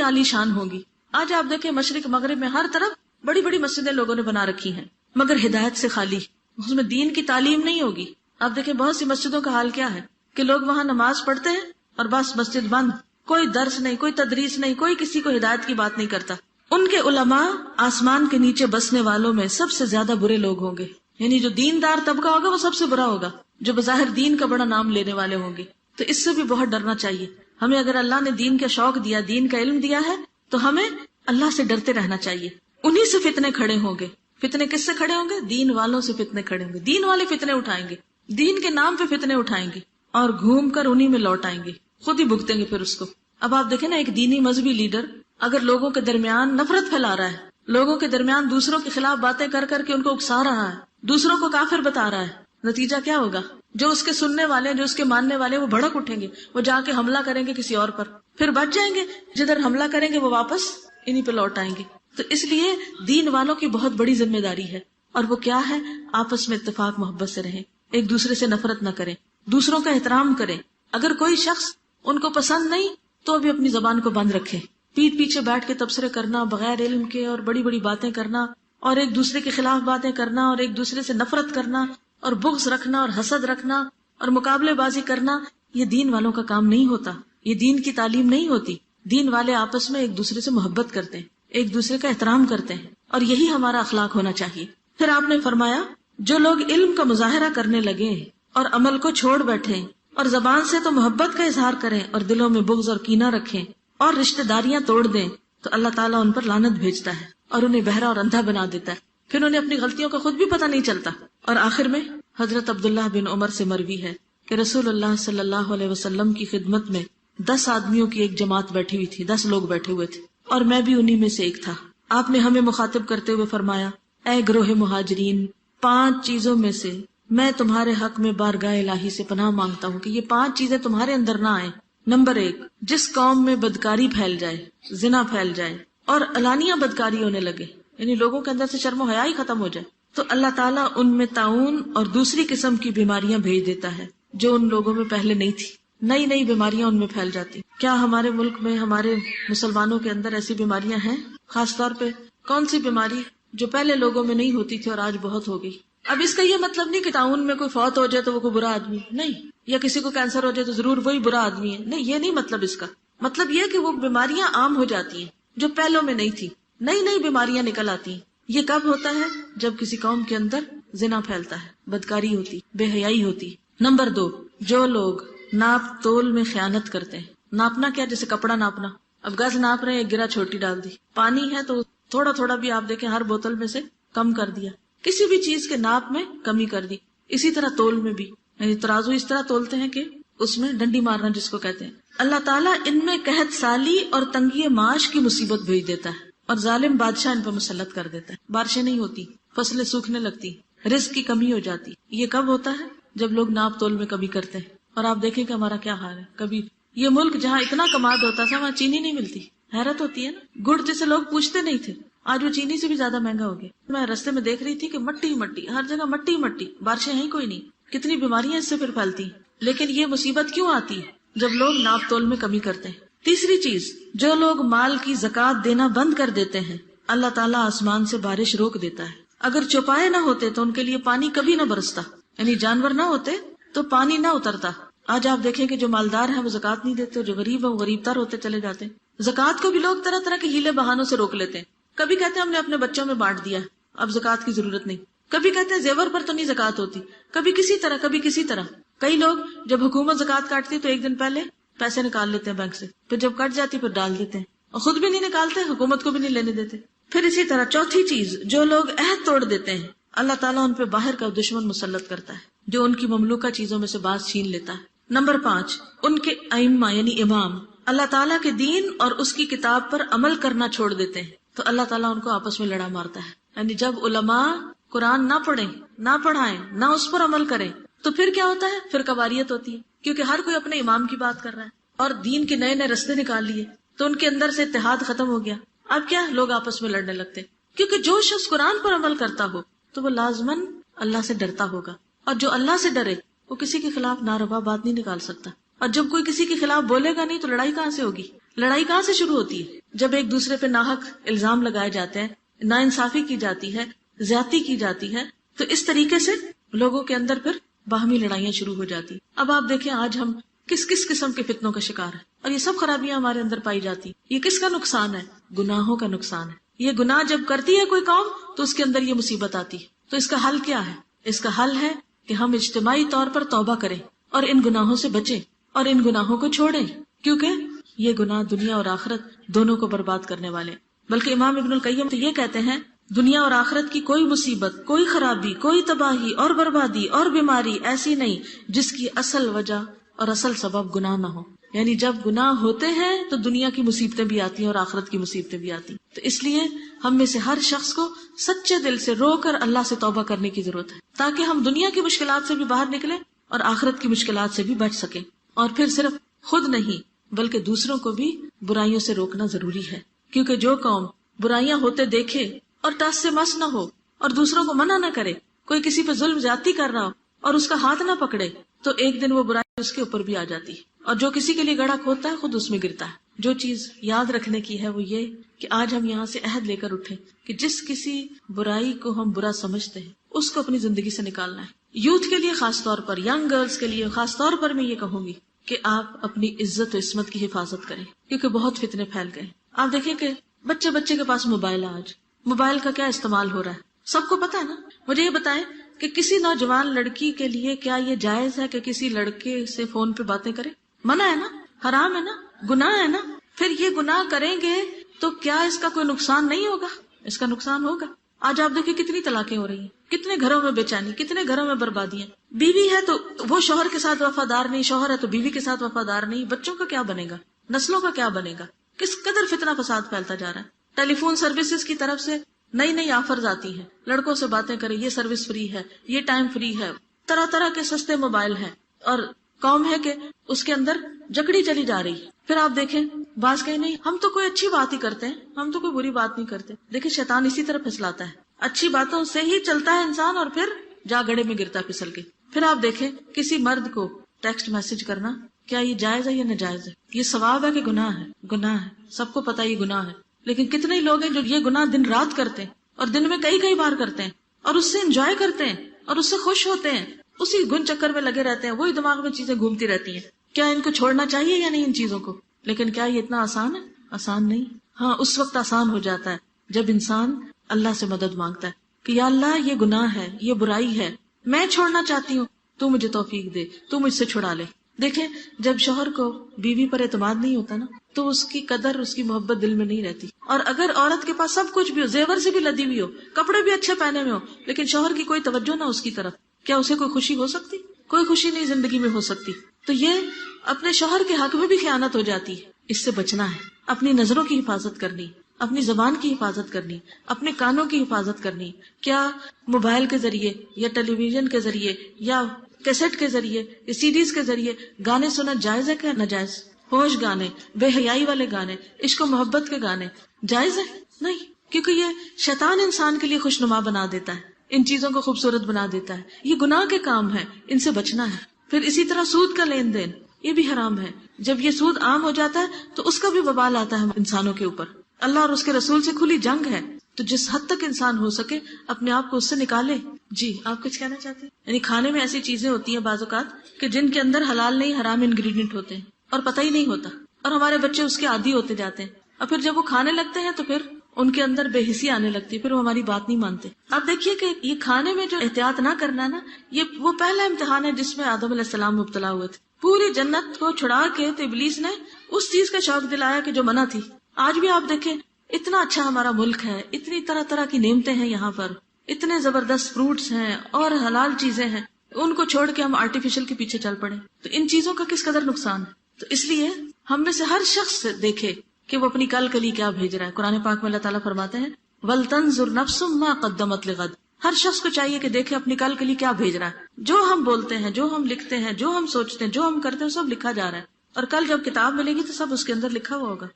عالی شان ہوں گی۔ آج آپ دیکھیں مشرق مغرب میں ہر طرف بڑی بڑی مسجدیں لوگوں نے بنا رکھی ہیں، مگر ہدایت سے خالی، اس میں دین کی تعلیم نہیں ہوگی۔ آپ دیکھیں بہت سی مسجدوں کا حال کیا ہے کہ لوگ وہاں نماز پڑھتے ہیں اور بس مسجد بند، کوئی درس نہیں، کوئی تدریس نہیں، کوئی کسی کو ہدایت کی بات نہیں کرتا۔ ان کے علماء آسمان کے نیچے بسنے والوں میں سب سے زیادہ برے لوگ ہوں گے، یعنی جو دیندار طبقہ ہوگا وہ سب سے برا ہوگا، جو بظاہر دین کا بڑا نام لینے والے ہوں گے۔ تو اس سے بھی بہت ڈرنا چاہیے ہمیں۔ اگر اللہ نے دین کا شوق دیا، دین کا علم دیا ہے، تو ہمیں اللہ سے ڈرتے رہنا چاہیے۔ انہی سے فتنے کھڑے ہوں گے۔ فتنے کس سے کھڑے ہوں گے؟ دین والوں سے فتنے کھڑے ہوں گے، دین والے فتنے اٹھائیں گے، دین کے نام پہ فتنے اٹھائیں گے، اور گھوم کر انہی میں لوٹ آئیں گے، خود ہی بھگتیں گے پھر اس کو۔ اب آپ دیکھیں نا، ایک دینی مذہبی لیڈر اگر لوگوں کے درمیان نفرت پھیلا رہا ہے، لوگوں کے درمیان دوسروں کے خلاف باتیں کر کر کے ان کو اکسا رہا ہے، دوسروں کو کافر بتا رہا ہے، نتیجہ کیا ہوگا؟ جو اس کے سننے والے ہیں، جو اس کے ماننے والے ہیں، وہ بھڑک اٹھیں گے، وہ جا کے حملہ کریں گے کسی اور پر، پھر بچ جائیں گے، جدھر حملہ کریں گے وہ واپس انہی پہ لوٹ آئیں گے۔ تو اس لیے دین والوں کی بہت بڑی ذمہ داری ہے، اور وہ کیا ہے؟ آپس میں اتفاق محبت سے رہیں، ایک دوسرے سے نفرت نہ کریں، دوسروں کا احترام کریں۔ اگر کوئی شخص ان کو پسند نہیں تو بھی اپنی زبان کو بند رکھیں۔ پیٹھ پیچھے بیٹھ کے تبصرے کرنا بغیر علم کے، اور بڑی بڑی باتیں کرنا، اور ایک دوسرے کے خلاف باتیں کرنا، اور ایک دوسرے سے نفرت کرنا، اور بغض رکھنا، اور حسد رکھنا، اور مقابلے بازی کرنا، یہ دین والوں کا کام نہیں ہوتا، یہ دین کی تعلیم نہیں ہوتی۔ دین والے آپس میں ایک دوسرے سے محبت کرتے ہیں، ایک دوسرے کا احترام کرتے ہیں، اور یہی ہمارا اخلاق ہونا چاہیے۔ پھر آپ نے فرمایا، جو لوگ علم کا مظاہرہ کرنے لگے اور عمل کو چھوڑ بیٹھے، اور زبان سے تو محبت کا اظہار کریں اور دلوں میں بغض اور کینہ رکھیں اور رشتہ داریاں توڑ دیں، تو اللہ تعالیٰ ان پر لعنت بھیجتا ہے اور انہیں بہرا اور اندھا بنا دیتا ہے، پھر انہیں اپنی غلطیوں کا خود بھی پتہ نہیں چلتا۔ اور آخر میں حضرت عبداللہ بن عمر سے مروی ہے کہ رسول اللہ صلی اللہ علیہ وسلم کی خدمت میں 10 آدمیوں کی ایک جماعت بیٹھی ہوئی تھی، 10 لوگ بیٹھے ہوئے تھے، اور میں بھی انہی میں سے ایک تھا۔ آپ نے ہمیں مخاطب کرتے ہوئے فرمایا، اے گروہ مہاجرین، 5 چیزوں میں سے میں تمہارے حق میں بارگاہ الہی سے پناہ مانگتا ہوں کہ یہ 5 چیزیں تمہارے اندر نہ آئیں۔ نمبر 1، جس قوم میں بدکاری پھیل جائے، زنا پھیل جائے، اور علانیہ بدکاری ہونے لگے، یعنی لوگوں کے اندر سے شرم و حیا ہی ختم ہو جائے، تو اللہ تعالیٰ ان میں طاعون اور دوسری قسم کی بیماریاں بھیج دیتا ہے جو ان لوگوں میں پہلے نہیں تھی، نئی نئی بیماریاں ان میں پھیل جاتی۔ کیا ہمارے ملک میں، ہمارے مسلمانوں کے اندر ایسی بیماریاں ہیں؟ خاص طور پہ کون سی بیماری جو پہلے لوگوں میں نہیں ہوتی تھی اور آج بہت ہو گئی؟ اب اس کا یہ مطلب نہیں کہ طاعون میں کوئی فوت ہو جائے تو وہ کوئی برا آدمی نہیں، یا کسی کو کینسر ہو جائے تو ضرور وہی برا آدمی ہے، نہیں، یہ نہیں مطلب اس کا۔ مطلب یہ کہ وہ بیماریاں عام ہو جاتی ہیں جو پہلوں میں نہیں تھی، نئی نئی بیماریاں نکل آتی ہیں۔ یہ کب ہوتا ہے؟ جب کسی قوم کے اندر زنا پھیلتا ہے، بدکاری ہوتی، بے حیائی ہوتی۔ نمبر 2، جو لوگ ناپ تول میں خیانت کرتے ہیں۔ ناپنا کیا؟ جیسے کپڑا ناپنا، اب گز ناپ رہے ہیں، ایک گرہ چھوٹی ڈال دی، پانی ہے تو تھوڑا تھوڑا بھی آپ دیکھیں ہر بوتل میں سے کم کر دیا، کسی بھی چیز کے ناپ میں کمی کر دی۔ اسی طرح تول میں بھی، یعنی ترازو اس طرح تولتے ہیں کہ اس میں ڈنڈی مارنا جس کو کہتے ہیں۔ اللہ تعالیٰ ان میں قحط سالی اور تنگی معاش کی مصیبت بھیج دیتا ہے، اور ظالم بادشاہ ان پر مسلط کر دیتا ہے، بارشیں نہیں ہوتی، فصلیں سوکھنے لگتی، رزق کی کمی ہو جاتی. یہ کب ہوتا ہے؟ جب لوگ ناپ تول میں کمی کرتے ہیں. اور آپ دیکھیں کہ ہمارا کیا حال ہے. کبھی یہ ملک جہاں اتنا کماد ہوتا تھا وہاں چینی نہیں ملتی. حیرت ہوتی ہے نا. گڑ جسے لوگ پوچھتے نہیں تھے آج وہ چینی سے بھی زیادہ مہنگا ہو گیا. میں رستے میں دیکھ رہی تھی کہ مٹی مٹی ہر جگہ، مٹی مٹی، بارشیں ہیں کوئی نہیں. کتنی بیماریاں اس سے پھر پھیلتی ہیں. لیکن یہ مصیبت کیوں آتی ہے؟ جب لوگ ناپ تول میں کمی کرتے ہیں. تیسری چیز، جو لوگ مال کی زکوٰۃ دینا بند کر دیتے ہیں اللہ تعالیٰ آسمان سے بارش روک دیتا ہے. اگر چوپائے نہ ہوتے تو ان کے لیے پانی کبھی نہ برستا، یعنی جانور نہ ہوتے تو پانی نہ اترتا. آج آپ دیکھیں کہ جو مالدار ہیں وہ زکوٰۃ نہیں دیتے، جو غریب ہیں وہ غریب تر ہوتے چلے جاتے ہیں. زکوٰۃ کو بھی لوگ طرح طرح کے ہیلے بہانوں سے روک لیتے ہیں. کبھی کہتے ہیں ہم نے اپنے بچوں میں بانٹ دیا، اب زکوٰۃ کی ضرورت نہیں. کبھی کہتے ہیں زیور پر تو نہیں زکوٰۃ ہوتی، کبھی کسی طرح کبھی کسی طرح. کئی لوگ جب حکومت زکوٰۃ کاٹتی تو ایک دن پہلے پیسے نکال لیتے ہیں بینک سے، پھر جب کٹ جاتی پھر ڈال دیتے ہیں، اور خود بھی نہیں نکالتے، حکومت کو بھی نہیں لینے دیتے. پھر اسی طرح چوتھی چیز، جو لوگ عہد توڑ دیتے ہیں اللہ تعالیٰ ان پہ باہر کا دشمن مسلط کرتا ہے جو ان کی مملوکہ چیزوں میں سے بعض چھین لیتا ہے. نمبر 5، ان کے ائمہ یعنی امام اللہ تعالیٰ کے دین اور اس کی کتاب پر عمل کرنا چھوڑ دیتے ہیں تو اللہ تعالیٰ ان کو آپس میں لڑا مارتا ہے. یعنی جب علماء قرآن نہ پڑھیں، نہ پڑھائیں، نہ اس پر عمل کریں تو پھر کیا ہوتا ہے؟ پھر قواریت ہوتی ہے، کیونکہ ہر کوئی اپنے امام کی بات کر رہا ہے اور دین کے نئے نئے رستے نکال لیے تو ان کے اندر سے اتحاد ختم ہو گیا. اب کیا لوگ آپس میں لڑنے لگتے ہیں، کیونکہ جو شخص قرآن پر عمل کرتا ہو تو وہ لازماً اللہ سے ڈرتا ہوگا، اور جو اللہ سے ڈرے وہ کسی کے خلاف ناروا بات نہیں نکال سکتا. اور جب کوئی کسی کے خلاف بولے گا نہیں تو لڑائی کہاں سے ہوگی؟ لڑائی کہاں سے شروع ہوتی ہے؟ جب ایک دوسرے پہ ناحق الزام لگائے جاتے ہیں، ناانصافی کی جاتی ہے، زیادتی کی جاتی ہے، تو اس طریقے سے لوگوں کے اندر پھر باہمی لڑائیاں شروع ہو جاتی. اب آپ دیکھیں آج ہم کس کس قسم کے فتنوں کا شکار ہیں، اور یہ سب خرابیاں ہمارے اندر پائی جاتی. یہ کس کا نقصان ہے؟ گناہوں کا نقصان ہے. یہ گناہ جب کرتی ہے کوئی قوم تو اس کے اندر یہ مصیبت آتی ہے. تو اس کا حل کیا ہے؟ اس کا حل ہے کہ ہم اجتماعی طور پر توبہ کریں اور ان گناہوں سے بچیں اور ان گناہوں کو چھوڑیں، کیونکہ یہ گناہ دنیا اور آخرت دونوں کو برباد کرنے والے. بلکہ امام ابن القیم تو یہ کہتے ہیں دنیا اور آخرت کی کوئی مصیبت، کوئی خرابی، کوئی تباہی اور بربادی اور بیماری ایسی نہیں جس کی اصل وجہ اور اصل سبب گناہ نہ ہو. یعنی جب گناہ ہوتے ہیں تو دنیا کی مصیبتیں بھی آتی ہیں اور آخرت کی مصیبتیں بھی آتی ہیں. تو اس لیے ہم میں سے ہر شخص کو سچے دل سے رو کر اللہ سے توبہ کرنے کی ضرورت ہے تاکہ ہم دنیا کی مشکلات سے بھی باہر نکلیں اور آخرت کی مشکلات سے بھی بچ سکیں. اور پھر صرف خود نہیں بلکہ دوسروں کو بھی برائیوں سے روکنا ضروری ہے، کیونکہ جو قوم برائیاں ہوتے دیکھے اور ٹس سے مس نہ ہو اور دوسروں کو منع نہ کرے، کوئی کسی پہ ظلم زیادتی کر رہا ہو اور اس کا ہاتھ نہ پکڑے تو ایک دن وہ برائی اس کے اوپر بھی آ جاتی ہے. اور جو کسی کے لیے گڑھا کھودتا ہے خود اس میں گرتا ہے. جو چیز یاد رکھنے کی ہے وہ یہ کہ آج ہم یہاں سے عہد لے کر اٹھیں کہ جس کسی برائی کو ہم برا سمجھتے ہیں اس کو اپنی زندگی سے نکالنا ہے. یوتھ کے لیے خاص طور پر، ینگ گرلز کے لیے خاص طور پر میں یہ کہوں گی کہ آپ اپنی عزت و عصمت کی حفاظت کریں، کیونکہ بہت فتنے پھیل گئے. آپ دیکھیں کہ بچے کے پاس موبائل ہے. آج موبائل کا کیا استعمال ہو رہا ہے سب کو پتا ہے نا. مجھے یہ بتائیں کہ کسی نوجوان لڑکی کے لیے کیا یہ جائز ہے کہ کسی لڑکے سے فون پہ باتیں کرے؟ منع ہے نا، حرام ہے نا، گناہ ہے نا. پھر یہ گناہ کریں گے تو کیا اس کا کوئی نقصان نہیں ہوگا؟ اس کا نقصان ہوگا. آج آپ دیکھیں کتنی طلاقیں ہو رہی ہیں، کتنے گھروں میں بے چینی، کتنے گھروں میں بربادیاں. بیوی ہے تو وہ شوہر کے ساتھ وفادار نہیں، شوہر ہے تو بیوی کے ساتھ وفادار نہیں. بچوں کا کیا بنے گا؟ نسلوں کا کیا بنے گا؟ کس قدر فتنہ فساد پھیلتا جا رہا ہے. ٹیلی فون سروسز کی طرف سے نئی نئی آفرز آتی ہیں، لڑکوں سے باتیں کریں، یہ سروس فری ہے، یہ ٹائم فری ہے، طرح طرح کے سستے موبائل ہیں، اور قوم ہے کہ اس کے اندر جکڑی چلی جا رہی ہے. پھر آپ دیکھیں بعض کہیں نہیں ہم تو کوئی اچھی بات ہی کرتے ہیں، ہم تو کوئی بری بات نہیں کرتے. دیکھیں شیطان اسی طرح پھسلاتا ہے، اچھی باتوں سے ہی چلتا ہے انسان اور پھر جا گڑے میں گرتا پھسل کے. پھر آپ دیکھیں کسی مرد کو ٹیکسٹ میسج کرنا کیا یہ جائز ہے یا ناجائز ہے؟ یہ ثواب ہے کہ گناہ ہے؟ گناہ ہے، سب کو پتا یہ گناہ ہے. لیکن کتنے لوگ ہیں جو یہ گناہ دن رات کرتے ہیں اور دن میں کئی بار کرتے ہیں اور اس سے انجوائے کرتے ہیں اور اس سے خوش ہوتے ہیں، اسی گن چکر میں لگے رہتے ہیں، وہی دماغ میں چیزیں گھومتی رہتی ہیں. کیا ان کو چھوڑنا چاہیے یا نہیں ان چیزوں کو؟ لیکن کیا یہ اتنا آسان ہے؟ آسان نہیں. ہاں اس وقت آسان ہو جاتا ہے جب انسان اللہ سے مدد مانگتا ہے کہ یا اللہ یہ گناہ ہے، یہ برائی ہے، میں چھوڑنا چاہتی ہوں، تو مجھے توفیق دے، تو مجھ سے چھڑا لے. دیکھیں جب شوہر کو بیوی پر اعتماد نہیں ہوتا نا تو اس کی قدر، اس کی محبت دل میں نہیں رہتی. اور اگر عورت کے پاس سب کچھ بھی ہو، زیور سے بھی لدی ہوئی ہو، کپڑے بھی اچھے پہنے ہوئے ہو، لیکن شوہر کی کوئی توجہ نہ اس کی طرف، کیا اسے کوئی خوشی ہو سکتی؟ کوئی خوشی نہیں زندگی میں ہو سکتی. تو یہ اپنے شوہر کے حق میں بھی خیانت ہو جاتی ہے. اس سے بچنا ہے، اپنی نظروں کی حفاظت کرنی، اپنی زبان کی حفاظت کرنی، اپنے کانوں کی حفاظت کرنی. کیا موبائل کے ذریعے یا ٹیلی ویژن کے ذریعے یا کیسٹ کے ذریعے یا سی ڈیز کے ذریعے گانے سننا جائز ہے کہ ناجائز؟ فحش گانے، بے حیائی والے گانے، عشق و محبت کے گانے جائز ہے؟ نہیں، کیونکہ یہ شیطان انسان کے لیے خوشنما بنا دیتا ہے، ان چیزوں کو خوبصورت بنا دیتا ہے. یہ گناہ کے کام ہے، ان سے بچنا ہے. پھر اسی طرح سود کا لین دین، یہ بھی حرام ہے. جب یہ سود عام ہو جاتا ہے تو اس کا بھی وبال آتا ہے انسانوں کے اوپر. اللہ اور اس کے رسول سے کھلی جنگ ہے. تو جس حد تک انسان ہو سکے اپنے آپ کو اس سے نکالے. جی آپ کچھ کہنا چاہتے ہیں؟ یعنی کھانے میں ایسی چیزیں ہوتی ہیں بعض اوقات کہ جن کے اندر حلال نہیں حرام انگریڈینٹ ہوتے ہیں اور پتہ ہی نہیں ہوتا، اور ہمارے بچے اس کے عادی ہوتے جاتے ہیں، اور پھر جب وہ کھانے لگتے ہیں تو پھر ان کے اندر بے حسی آنے لگتی ہے، پھر وہ ہماری بات نہیں مانتے. آپ دیکھیے کہ یہ کھانے میں جو احتیاط نہ کرنا نا، یہ وہ پہلا امتحان ہے جس میں آدم علیہ السلام مبتلا ہوئے تھے. پوری جنت کو چھڑا کے تو ابلیس نے اس چیز کا شوق دلایا کہ جو منع تھی. آج بھی آپ دیکھیں اتنا اچھا ہمارا ملک ہے، اتنی طرح طرح کی نعمتیں ہیں یہاں پر، اتنے زبردست فروٹس ہیں اور حلال چیزیں ہیں، ان کو چھوڑ کے ہم آرٹیفیشل کے پیچھے چل پڑے. تو ان چیزوں کا کس قدر نقصان ہے. تو اس لیے ہم میں سے ہر شخص دیکھے کہ وہ اپنی کل کلی کیا بھیج رہا ہے. قرآن پاک میں اللہ تعالیٰ فرماتے ہیں وَلْتَنْظُرْ نَفْسٌ مَا قَدَّمَتْ لِغَدٍ. ہر شخص کو چاہیے کہ دیکھے اپنی کل کلی کیا بھیج رہا ہے. جو ہم بولتے ہیں، جو ہم لکھتے ہیں، جو ہم سوچتے ہیں، جو ہم کرتے ہیں، سب لکھا جا رہا ہے، اور کل جب کتاب ملے گی تو سب اس کے اندر لکھا ہوا ہوگا.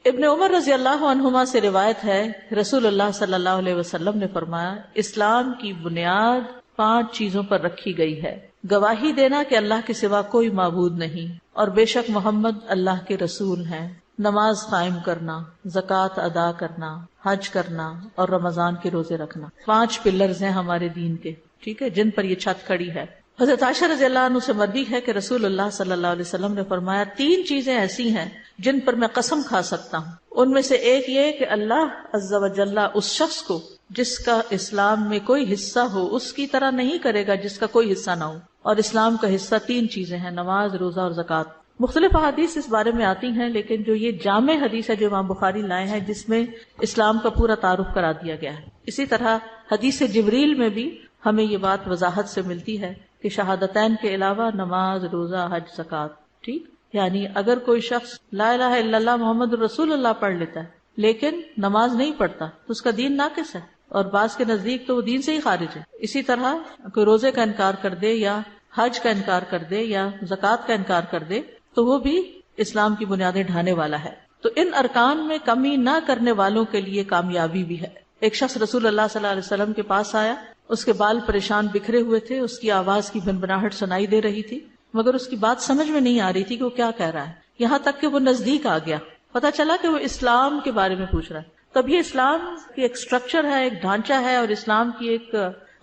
ابن عمر رضی اللہ عنہما سے روایت ہے، رسول اللہ صلی اللہ علیہ وسلم نے فرمایا اسلام کی بنیاد 5 چیزوں پر رکھی گئی ہے: گواہی دینا کہ اللہ کے سوا کوئی معبود نہیں اور بے شک محمد اللہ کے رسول ہیں، نماز قائم کرنا، زکوٰۃ ادا کرنا، حج کرنا اور رمضان کے روزے رکھنا. 5 پلرز ہیں ہمارے دین کے، ٹھیک ہے، جن پر یہ چھت کھڑی ہے. حضرت عائشہ رضی اللہ عنہ سے مروی ہے کہ رسول اللہ صلی اللہ علیہ وسلم نے فرمایا 3 چیزیں ایسی ہیں جن پر میں قسم کھا سکتا ہوں. ان میں سے ایک یہ کہ اللہ عز و جل اس شخص کو جس کا اسلام میں کوئی حصہ ہو اس کی طرح نہیں کرے گا جس کا کوئی حصہ نہ ہو. اور اسلام کا حصہ 3 چیزیں ہیں: نماز، روزہ اور زکوٰۃ. مختلف احادیث اس بارے میں آتی ہیں، لیکن جو یہ جامع حدیث ہے جو امام بخاری لائے ہیں جس میں اسلام کا پورا تعارف کرا دیا گیا ہے. اسی طرح حدیث جبریل میں بھی ہمیں یہ بات وضاحت سے ملتی ہے کہ شہادتین کے علاوہ نماز، روزہ، حج، زکوٰۃ. ٹھیک، یعنی اگر کوئی شخص لا الہ الا اللہ محمد رسول اللہ پڑھ لیتا ہے لیکن نماز نہیں پڑھتا تو اس کا دین ناقص ہے، اور بعض کے نزدیک تو وہ دین سے ہی خارج ہے. اسی طرح کوئی روزے کا انکار کر دے یا حج کا انکار کر دے یا زکوٰۃ کا انکار کر دے تو وہ بھی اسلام کی بنیادیں ڈھانے والا ہے. تو ان ارکان میں کمی نہ کرنے والوں کے لیے کامیابی بھی ہے. ایک شخص رسول اللہ صلی اللہ علیہ وسلم کے پاس آیا، اس کے بال پریشان بکھرے ہوئے تھے، اس کی آواز کی بھنبھناہٹ سنائی دے رہی تھی مگر اس کی بات سمجھ میں نہیں آ رہی تھی کہ وہ کیا کہہ رہا ہے. یہاں تک کہ وہ نزدیک آ گیا، پتا چلا کہ وہ اسلام کے بارے میں پوچھ رہا ہے. تب یہ اسلام کی ایک سٹرکچر ہے، ایک ڈھانچہ ہے اور اسلام کی ایک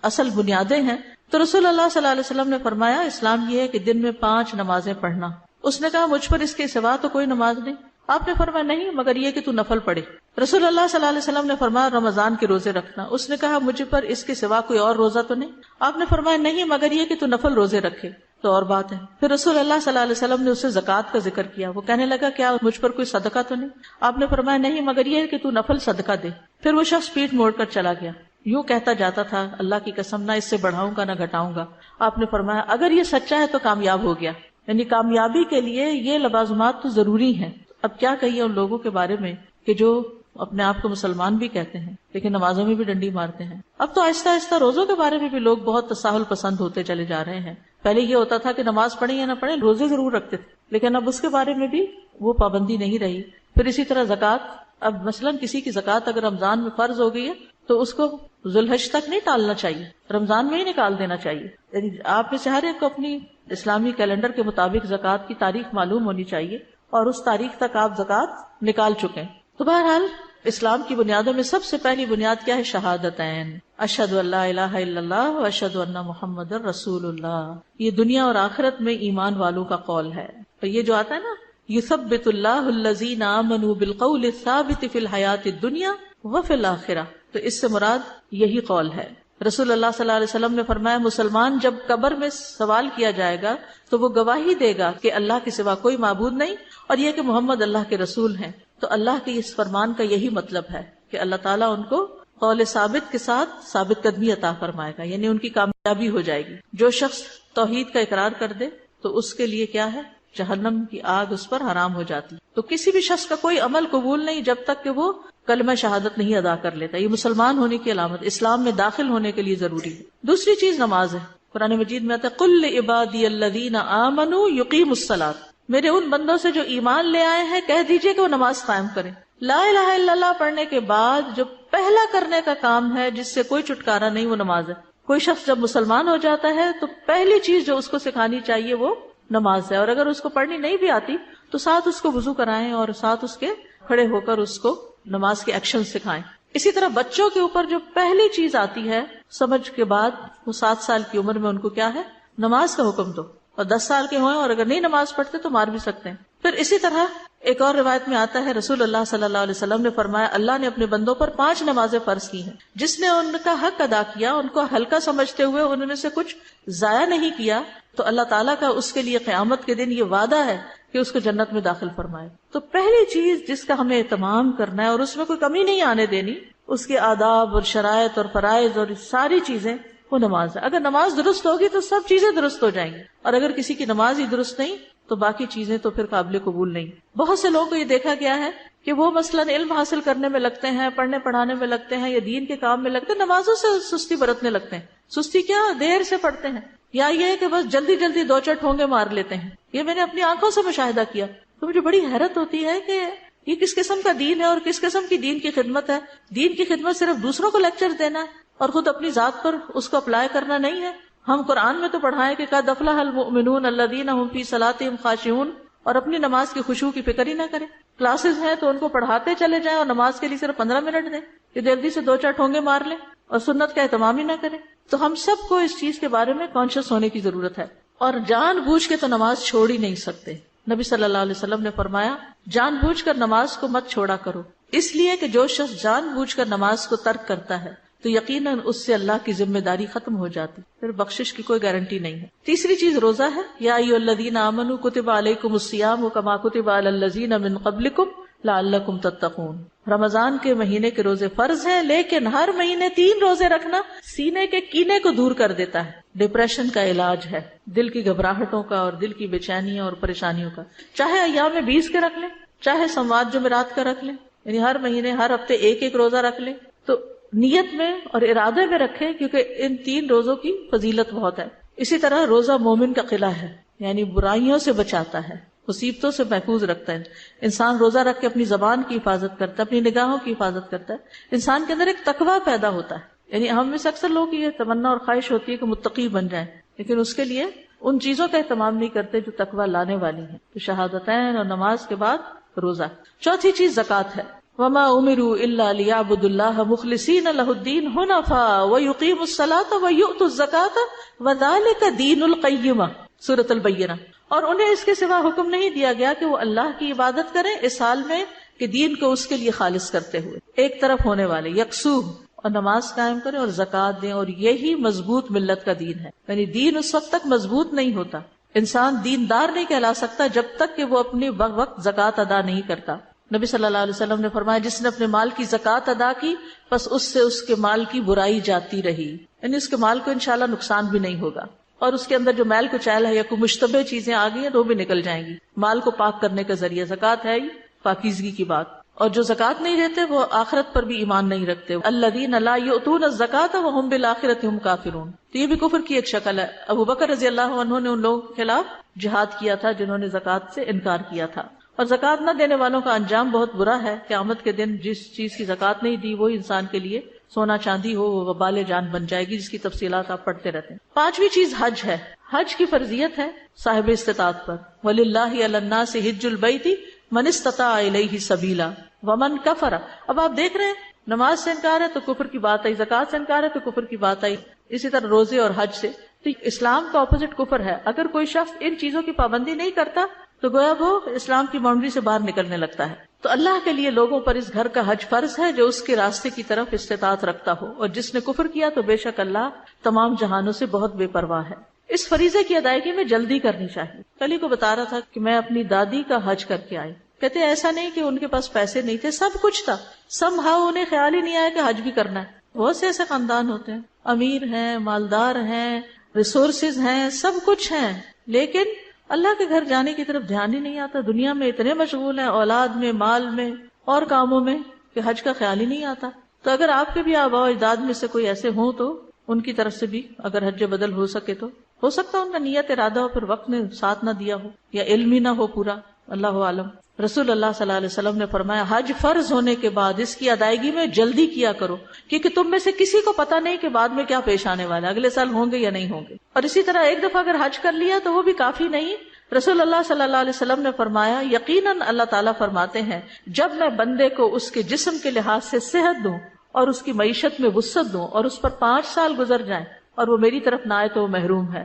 اصل بنیادیں ہیں. تو رسول اللہ صلی اللہ علیہ وسلم نے فرمایا اسلام یہ ہے کہ دن میں 5 نمازیں پڑھنا. اس نے کہا مجھ پر اس کے سوا تو کوئی نماز نہیں. آپ نے فرمایا نہیں مگر یہ کہ تو نفل پڑھے. رسول اللہ صلی اللہ علیہ وسلم نے فرمایا رمضان کے روزے رکھنا. اس نے کہا مجھے پر اس کے سوا کوئی اور روزہ تو نہیں. آپ نے فرمایا نہیں مگر یہ کہ تو نفل روزے رکھے. تو اور بات ہے. پھر رسول اللہ صلی اللہ علیہ وسلم نے اسے زکوٰۃ کا ذکر کیا. وہ کہنے لگا کیا مجھ پر کوئی صدقہ تو نہیں. آپ نے فرمایا نہیں مگر یہ کہ تو نفل صدقہ دے. پھر وہ شخص پیٹھ موڑ کر چلا گیا. یوں کہتا جاتا تھا اللہ کی قسم نہ اس سے بڑھاؤں گا نہ گھٹاؤں گا. آپ نے فرمایا اگر یہ سچا ہے تو کامیاب ہو گیا. یعنی کامیابی کے لیے یہ لوازمات تو ضروری ہیں. اب کیا کہیے ان لوگوں کے بارے میں کہ جو اپنے آپ کو مسلمان بھی کہتے ہیں لیکن نمازوں میں بھی ڈنڈی مارتے ہیں. اب تو آہستہ آہستہ روزوں کے بارے میں بھی لوگ بہت تساہل پسند ہوتے چلے جا رہے ہیں. پہلے یہ ہوتا تھا کہ نماز پڑھیں یا نہ پڑھیں روزے ضرور رکھتے تھے، لیکن اب اس کے بارے میں بھی وہ پابندی نہیں رہی. پھر اسی طرح زکوٰۃ. اب مثلاً کسی کی زکوٰۃ اگر رمضان میں فرض ہو گئی ہے تو اس کو ذوالحج تک نہیں ٹالنا چاہیے، رمضان میں ہی نکال دینا چاہیے. یعنی آپ میں سے ہر ایک کو اپنی اسلامی کیلنڈر کے مطابق زکوٰۃ کی تاریخ معلوم ہونی چاہیے اور اس تاریخ تک آپ زکوٰۃ نکال چکے ہیں. تو بہرحال اسلام کی بنیادوں میں سب سے پہلی بنیاد کیا ہے؟ شہادتین، اشہد ان لا الہ الا اللہ و اشہد ان محمد رسول اللہ. یہ دنیا اور آخرت میں ایمان والوں کا قول ہے. تو یہ جو آتا ہے نا یثبت اللہ الذین آمنوا بالقول الثابت فی الحیات الدنیا وفی الآخرہ، تو اس سے مراد یہی قول ہے. رسول اللہ صلی اللہ علیہ وسلم نے فرمایا مسلمان جب قبر میں سوال کیا جائے گا تو وہ گواہی دے گا کہ اللہ کے سوا کوئی معبود نہیں اور یہ کہ محمد اللہ کے رسول ہیں. تو اللہ کے اس فرمان کا یہی مطلب ہے کہ اللہ تعالیٰ ان کو قول ثابت کے ساتھ ثابت قدمی عطا فرمائے گا، یعنی ان کی کامیابی ہو جائے گی. جو شخص توحید کا اقرار کر دے تو اس کے لیے کیا ہے؟ جہنم کی آگ اس پر حرام ہو جاتی. تو کسی بھی شخص کا کوئی عمل قبول نہیں جب تک کہ وہ کلمہ شہادت نہیں ادا کر لیتا. یہ مسلمان ہونے کی علامت، اسلام میں داخل ہونے کے لیے ضروری ہے. دوسری چیز نماز ہے. قرآن مجید میں آتا ہے قُلْ لِعِبَادِيَ الَّذِينَ آمَنُوا يُقِيمُوا الصَّلَاةَ، میرے ان بندوں سے جو ایمان لے آئے ہیں کہہ دیجئے کہ وہ نماز قائم کریں. لا الہ الا اللہ پڑھنے کے بعد جو پہلا کرنے کا کام ہے جس سے کوئی چھٹکارا نہیں، وہ نماز ہے. کوئی شخص جب مسلمان ہو جاتا ہے تو پہلی چیز جو اس کو سکھانی چاہیے وہ نماز ہے. اور اگر اس کو پڑھنی نہیں بھی آتی تو ساتھ اس کو وضو کرائیں اور ساتھ اس کے کھڑے ہو کر اس کو نماز کے ایکشن سکھائیں. اسی طرح بچوں کے اوپر جو پہلی چیز آتی ہے سمجھ کے بعد، وہ 7 سال کی عمر میں ان کو کیا ہے؟ نماز کا حکم دو. اور 10 سال کے ہوئے اور اگر نہیں نماز پڑھتے تو مار بھی سکتے ہیں. پھر اسی طرح ایک اور روایت میں آتا ہے رسول اللہ صلی اللہ علیہ وسلم نے فرمایا اللہ نے اپنے بندوں پر 5 نمازیں فرض کی ہیں، جس نے ان کا حق ادا کیا، ان کو ہلکا سمجھتے ہوئے ان میں سے کچھ ضائع نہیں کیا، تو اللہ تعالیٰ کا اس کے لیے قیامت کے دن یہ وعدہ ہے کہ اس کو جنت میں داخل فرمائے. تو پہلی چیز جس کا ہمیں اہتمام کرنا ہے اور اس میں کوئی کمی نہیں آنے دینی، اس کے آداب اور شرائط اور فرائض اور ساری چیزیں، وہ نماز ہے. اگر نماز درست ہوگی تو سب چیزیں درست ہو جائیں گی، اور اگر کسی کی نماز ہی درست نہیں تو باقی چیزیں تو پھر قابل قبول نہیں. بہت سے لوگوں کو یہ دیکھا گیا ہے کہ وہ مثلاً علم حاصل کرنے میں لگتے ہیں، پڑھنے پڑھانے میں لگتے ہیں، یا دین کے کام میں لگتے ہیں، نمازوں سے سستی برتنے لگتے ہیں. سستی کیا؟ دیر سے پڑھتے ہیں، یا یہ ہے کہ بس جلدی جلدی 2 ٹھونگے مار لیتے ہیں. یہ میں نے اپنی آنکھوں سے مشاہدہ کیا تو مجھے بڑی حیرت ہوتی ہے کہ یہ کس قسم کا دین ہے اور کس قسم کی دین کی خدمت ہے. دین کی خدمت صرف دوسروں کو لیکچر دینا ہے اور خود اپنی ذات پر اس کو اپلائی کرنا نہیں ہے. ہم قرآن میں تو پڑھائیں کہ قد افلح المؤمنون الذین هم فی صلاتہم خاشعون، اور اپنی نماز کی خشوع کی فکر ہی نہ کریں. کلاسز ہیں تو ان کو پڑھاتے چلے جائیں اور نماز کے لیے صرف 15 منٹ دیں کہ جلدی سے 2-4 ٹھونگے مار لیں اور سنت کا اہتمام ہی نہ کریں. تو ہم سب کو اس چیز کے بارے میں کانشیس ہونے کی ضرورت ہے، اور جان بوجھ کے تو نماز چھوڑ ہی نہیں سکتے. نبی صلی اللہ علیہ وسلم نے فرمایا جان بوجھ کر نماز کو مت چھوڑا کرو، اس لیے کہ جو شخص جان بوجھ کر نماز کو ترک کرتا ہے تو یقیناً اس سے اللہ کی ذمہ داری ختم ہو جاتی، پھر بخشش کی کوئی گارنٹی نہیں ہے. تیسری چیز روزہ ہے. یا ایھا الذین آمنوا کتب علیکم الصیام کما کتب علی الذین من قبلکم لعلکم تتقون. رمضان کے مہینے کے روزے فرض ہیں، لیکن ہر مہینے 3 روزے رکھنا سینے کے کینے کو دور کر دیتا ہے. ڈپریشن کا علاج ہے، دل کی گھبراہٹوں کا اور دل کی بے چینیوں اور پریشانیوں کا. چاہے ایام 20 کے رکھ لیں، چاہے سوموار جمعرات کا رکھ لیں، یعنی ہر مہینے ہر ہفتے 1 روزہ رکھ لیں، تو نیت میں اور ارادے میں رکھیں، کیونکہ ان 3 روزوں کی فضیلت بہت ہے. اسی طرح روزہ مومن کا قلعہ ہے، یعنی برائیوں سے بچاتا ہے، مصیبتوں سے محفوظ رکھتا ہے. انسان روزہ رکھ کے اپنی زبان کی حفاظت کرتا ہے، اپنی نگاہوں کی حفاظت کرتا ہے. انسان کے اندر ایک تقویٰ پیدا ہوتا ہے. یعنی ہم میں سے اکثر لوگ یہ تمنا اور خواہش ہوتی ہے کہ متقی بن جائیں، لیکن اس کے لیے ان چیزوں کا اہتمام نہیں کرتے جو تقویٰ لانے والی ہیں. تو شہادتین اور نماز کے بعد روزہ. چوتھی چیز زکوٰۃ ہے. وما امروا الا ليعبدوا الله مخلصين له الدين حنفاء ويقيموا الصلاة ويؤتوا الزكاة وذلك دين القيمة، سورۃ البینہ. اور انہیں اس کے سوا حکم نہیں دیا گیا کہ وہ اللہ کی عبادت کریں اس حال میں کہ دین کو اس کے لیے خالص کرتے ہوئے، ایک طرف ہونے والے، یکسو، اور نماز قائم کریں اور زکوٰۃ دیں. اور یہی مضبوط ملت کا دین ہے. یعنی دین اس وقت تک مضبوط نہیں ہوتا، انسان دیندار نہیں کہلا سکتا جب تک کہ وہ اپنی وقت زکوٰۃ ادا نہیں کرتا. نبی صلی اللہ علیہ وسلم نے فرمایا جس نے اپنے مال کی زکوٰۃ ادا کی بس اس سے اس کے مال کی برائی جاتی رہی، یعنی اس کے مال کو انشاءاللہ نقصان بھی نہیں ہوگا، اور اس کے اندر جو میل کچیل ہے یا کوئی مشتبہ چیزیں آ گئی ہیں تو وہ بھی نکل جائیں گی. مال کو پاک کرنے کا ذریعہ زکوٰۃ ہے ہی پاکیزگی کی بات. اور جو زکوٰۃ نہیں دیتے وہ آخرت پر بھی ایمان نہیں رکھتے. الذین لا یؤتون الزکاۃ وهم بالآخرۃ هم کافرون. تو یہ بھی کفر کی ایک شکل ہے. ابو بکر رضی اللہ عنہ نے ان لوگوں کے خلاف جہاد کیا تھا جنہوں نے زکوٰۃ سے انکار کیا تھا. اور زکوٰۃ نہ دینے والوں کا انجام بہت برا ہے. قیامت کے دن جس چیز کی زکوٰۃ نہیں دی وہی انسان کے لیے سونا چاندی ہو، وہ وبال جان بن جائے گی، جس کی تفصیلات آپ پڑھتے رہتے ہیں. پانچویں چیز حج ہے. حج کی فرضیت ہے صاحب استطاعت پر. وَلِلَّهِ عَلَى النَّاسِ حِجُّ الْبَيْتِ مَنِ اسْتَطَاعَ إِلَيْهِ سَبِيلًا وَمَنْ كَفَرَ. اب آپ دیکھ رہے ہیں نماز سے انکار ہے تو کفر کی بات آئی، زکوٰۃ سے انکار ہے تو کفر کی بات آئی، اسی طرح روزے اور حج سے. تو اسلام کا اپوزٹ کفر ہے. اگر کوئی شخص ان چیزوں کی پابندی نہیں کرتا تو گویا وہ اسلام کی باؤنڈری سے باہر نکلنے لگتا ہے. تو اللہ کے لیے لوگوں پر اس گھر کا حج فرض ہے جو اس کے راستے کی طرف استطاعت رکھتا ہو، اور جس نے کفر کیا تو بے شک اللہ تمام جہانوں سے بہت بے پرواہ ہے. اس فریضے کی ادائیگی میں جلدی کرنی چاہیے. کل ہی کو بتا رہا تھا کہ میں اپنی دادی کا حج کر کے آئی. کہتے ایسا نہیں کہ ان کے پاس پیسے نہیں تھے، سب کچھ تھا، سم ہاؤ انہیں خیال ہی نہیں آیا کہ حج بھی کرنا ہے. بہت سے ایسے خاندان ہوتے ہیں، امیر ہیں، مالدار ہیں، ریسورسز ہیں، سب کچھ ہیں، لیکن اللہ کے گھر جانے کی طرف دھیان ہی نہیں آتا. دنیا میں اتنے مشغول ہیں، اولاد میں، مال میں اور کاموں میں، کہ کہ حج کا خیال ہی نہیں آتا. تو اگر آپ کے بھی آباء و اجداد میں سے کوئی ایسے ہوں تو ان کی طرف سے بھی اگر حج بدل ہو سکے تو ہو سکتا ہے ان کا نیت ارادہ ہو، پھر وقت نے ساتھ نہ دیا ہو یا علم ہی نہ ہو پورا، اللہ عالم. رسول اللہ صلی اللہ علیہ وسلم نے فرمایا حج فرض ہونے کے بعد اس کی ادائیگی میں جلدی کیا کرو، کیونکہ تم میں سے کسی کو پتہ نہیں کہ بعد میں کیا پیش آنے والا ہے، اگلے سال ہوں گے یا نہیں ہوں گے. اور اسی طرح ایک دفعہ اگر حج کر لیا تو وہ بھی کافی نہیں. رسول اللہ صلی اللہ علیہ وسلم نے فرمایا یقیناً اللہ تعالیٰ فرماتے ہیں جب میں بندے کو اس کے جسم کے لحاظ سے صحت دوں اور اس کی معیشت میں وسعت دوں اور اس پر 5 سال گزر جائیں اور وہ میری طرف نہ آئے تو وہ محروم ہے.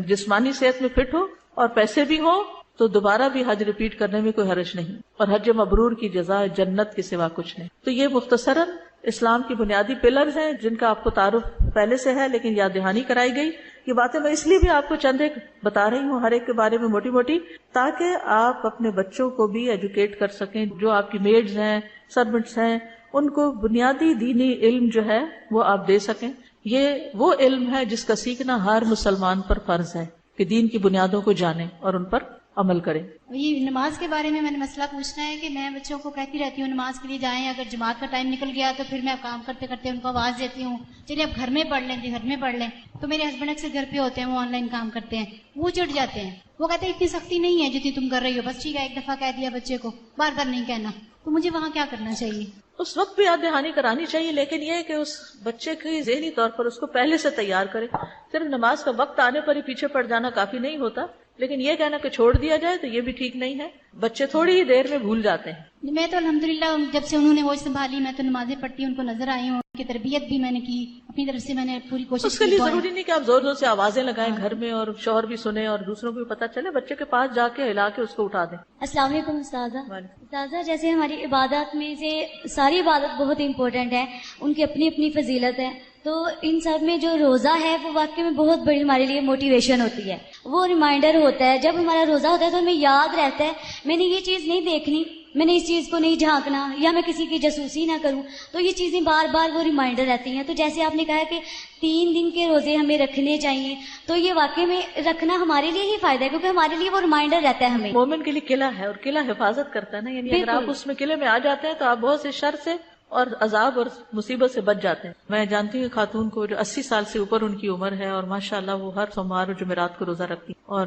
جسمانی صحت میں فٹ ہو اور پیسے بھی ہوں تو دوبارہ بھی حج ریپیٹ کرنے میں کوئی حرج نہیں، اور حج مبرور کی جزا جنت کے سوا کچھ نہیں. تو یہ مختصراً اسلام کی بنیادی پلرز ہیں جن کا آپ کو تعارف پہلے سے ہے لیکن یاد دہانی کرائی گئی. یہ باتیں میں اس لیے بھی آپ کو چند ایک بتا رہی ہوں، ہر ایک کے بارے میں موٹی موٹی، تاکہ آپ اپنے بچوں کو بھی ایجوکیٹ کر سکیں. جو آپ کی میڈز ہیں، سرونٹس ہیں، ان کو بنیادی دینی علم جو ہے وہ آپ دے سکیں. یہ وہ علم ہے جس کا سیکھنا ہر مسلمان پر فرض ہے کہ دین کی بنیادوں کو جانیں اور ان پر عمل کریں. یہ نماز کے بارے میں نے مسئلہ پوچھنا ہے کہ میں بچوں کو کہتی رہتی ہوں نماز کے لیے جائیں، اگر جماعت کا ٹائم نکل گیا تو پھر میں کام کرتے کرتے ان کو آواز دیتی ہوں چلیے اب گھر میں پڑھ لیں، گھر میں پڑھ لیں. تو میرے ہسبینڈ اکثر گھر پہ ہوتے ہیں، وہ آن لائن کام کرتے ہیں، وہ چڑ جاتے ہیں، وہ کہتے ہیں اتنی سختی نہیں ہے جتنی تم کر رہی ہو، بس ٹھیک ہے ایک دفعہ کہہ دیا بچے کو، بار بار نہیں کہنا. تو مجھے وہاں کیا کرنا چاہیے؟ اس وقت بھی یاد دہانی کرانی چاہیے، لیکن یہ کہ اس بچے کی ذہنی طور پر اس کو پہلے سے تیار کرے. صرف نماز کا وقت آنے پر ہی پیچھے پڑ جانا کافی نہیں ہوتا، لیکن یہ کہنا کہ چھوڑ دیا جائے تو یہ بھی ٹھیک نہیں ہے. بچے تھوڑی ہی دیر میں بھول جاتے ہیں. میں تو الحمدللہ جب سے انہوں نے ہوش سنبھالی میں تو نمازیں پڑھتی ہوں، ان کو نظر آئی ہوں، ان کی تربیت بھی میں نے کی، اپنی طرف سے میں نے پوری کوشش کی. اس کے لیے ضروری نہیں کہ آپ زور زور سے آوازیں لگائیں گھر میں اور شوہر بھی سنے اور دوسروں کو بھی پتہ چلے. بچے کے پاس جا کے ہلا کے اس کو اٹھا دیں. السلام علیکم استاذہ، جیسے ہماری عبادات میں سے ساری عبادت بہت امپورٹنٹ ہے، ان کی اپنی اپنی فضیلت ہے، تو ان سب میں جو روزہ ہے وہ واقعی میں بہت بڑی ہمارے لیے موٹیویشن ہوتی ہے، وہ ریمائنڈر ہوتا ہے. جب ہمارا روزہ ہوتا ہے تو ہمیں یاد رہتا ہے میں نے یہ چیز نہیں دیکھنی، میں نے اس چیز کو نہیں جھانکنا، یا میں کسی کی جاسوسی نہ کروں. تو یہ چیزیں بار بار وہ ریمائنڈر رہتی ہیں. تو جیسے آپ نے کہا کہ 3 دن کے روزے ہمیں رکھنے چاہیے، تو یہ واقعی میں رکھنا ہمارے لیے ہی فائدہ ہے، کیونکہ ہمارے لیے وہ ریمائنڈر رہتا ہے. ہمیں مومن کے لیے قلعہ ہے اور قلعہ حفاظت کرتا ہے نا، یعنی اگر آپ اس میں قلعے میں آ جاتے ہیں تو آپ بہت سے شر سے اور عذاب اور مصیبت سے بچ جاتے ہیں. میں جانتی ہوں خاتون کو جو 80 سال سے اوپر ان کی عمر ہے اور ماشاءاللہ وہ ہر سوموار اور جمعرات کو روزہ رکھتی اور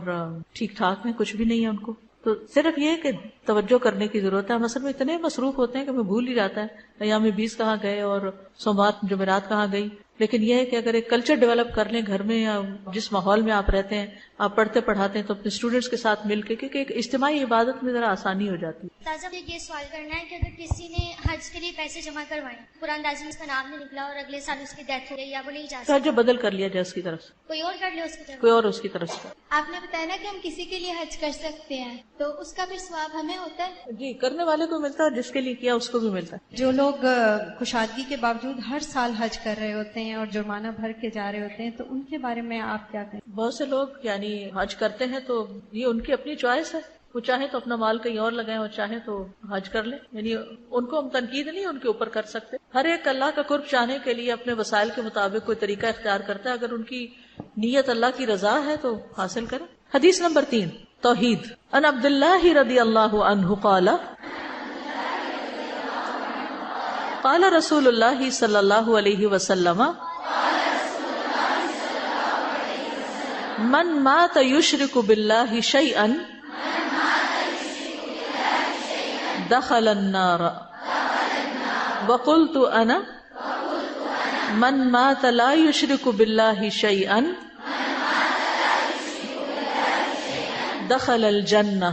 ٹھیک ٹھاک ہیں، کچھ بھی نہیں ہے ان کو. تو صرف یہ کہ توجہ کرنے کی ضرورت ہے. مثلا اتنے مصروف ہوتے ہیں کہ ہمیں بھول ہی جاتا ہے ایام 20 کہاں گئے اور سوموار جمعرات کہاں گئی. لیکن یہ ہے کہ اگر ایک کلچر ڈیولپ کر لیں گھر میں یا جس ماحول میں آپ رہتے ہیں، آپ پڑھتے پڑھاتے ہیں، تو اپنے اسٹوڈینٹس کے ساتھ مل کے، کیونکہ ایک اجتماعی عبادت میں ذرا آسانی ہو جاتی ہے. تازہ مجھے یہ سوال کرنا ہے کہ اگر کسی نے حج کے لیے پیسے جمع کروائے، قرآن اندازی میں اس کا نام نہیں نکلا اور اگلے سال اس کی ڈیتھ ہو گئی یا وہ نہیں جا تو سکتا، جو بدل کر لیا جائے اس کی طرف سے، کوئی اور کر لے اس کی طرف. کوئی اور اس کی طرف سے. آپ نے بتایا نا کہ ہم کسی کے لیے حج کر سکتے ہیں، تو اس کا پھر ثواب ہمیں ہوتا ہے؟ جی، کرنے والے کو ملتا ہے اور جس کے لیے کیا اس کو بھی ملتا ہے. جو لوگ کشادگی کے باوجود ہر سال حج کر رہے ہوتے ہیں اور جرمانہ بھر کے جا رہے ہوتے ہیں، تو ان کے بارے میں آپ کیا کہیں؟ بہت سے لوگ یعنی حج کرتے ہیں تو یہ ان کی اپنی چوائس ہے، وہ چاہیں تو اپنا مال کہیں اور لگائیں اور چاہیں تو حج کر لیں. یعنی ان کو ہم تنقید نہیں ان کے اوپر کر سکتے. ہر ایک اللہ کا قرب چاہنے کے لیے اپنے وسائل کے مطابق کوئی طریقہ اختیار کرتا ہے. اگر ان کی نیت اللہ کی رضا ہے تو حاصل کریں. حدیث نمبر 3 توحید. ان عبداللہ رضی اللہ عنہ قال قال رسول اللہ صلی اللہ علیہ وسلم من مات یشرک باللہ شیئا دخل النار وقلت انا من مات لا یشرک باللہ شیئا دخل الجنہ.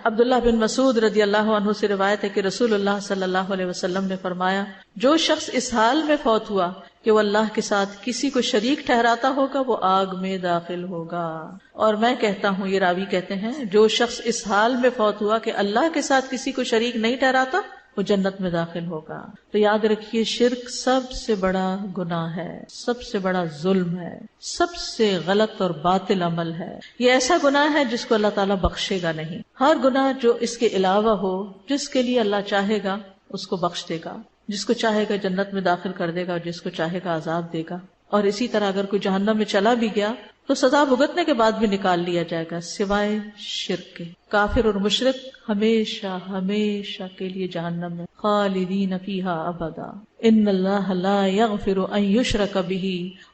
عبداللہ بن مسعود رضی اللہ عنہ سے روایت ہے کہ رسول اللہ صلی اللہ علیہ وسلم نے فرمایا جو شخص اس حال میں فوت ہوا کہ وہ اللہ کے ساتھ کسی کو شریک ٹھہراتا ہوگا وہ آگ میں داخل ہوگا. اور میں کہتا ہوں، یہ راوی کہتے ہیں، جو شخص اس حال میں فوت ہوا کہ اللہ کے ساتھ کسی کو شریک نہیں ٹھہراتا وہ جنت میں داخل ہوگا. تو یاد رکھیے شرک سب سے بڑا گناہ ہے، سب سے بڑا ظلم ہے، سب سے غلط اور باطل عمل ہے. یہ ایسا گناہ ہے جس کو اللہ تعالیٰ بخشے گا نہیں. ہر گناہ جو اس کے علاوہ ہو، جس کے لیے اللہ چاہے گا اس کو بخش دے گا، جس کو چاہے گا جنت میں داخل کر دے گا اور جس کو چاہے گا عذاب دے گا. اور اسی طرح اگر کوئی جہنم میں چلا بھی گیا تو سزا بھگتنے کے بعد بھی نکال لیا جائے گا سوائے شرک کے. کافر اور مشرک ہمیشہ ہمیشہ کے لیے جہنم میں خالدین فیہا ابدا. ان اللہ لا یغفر ان یشرک بہ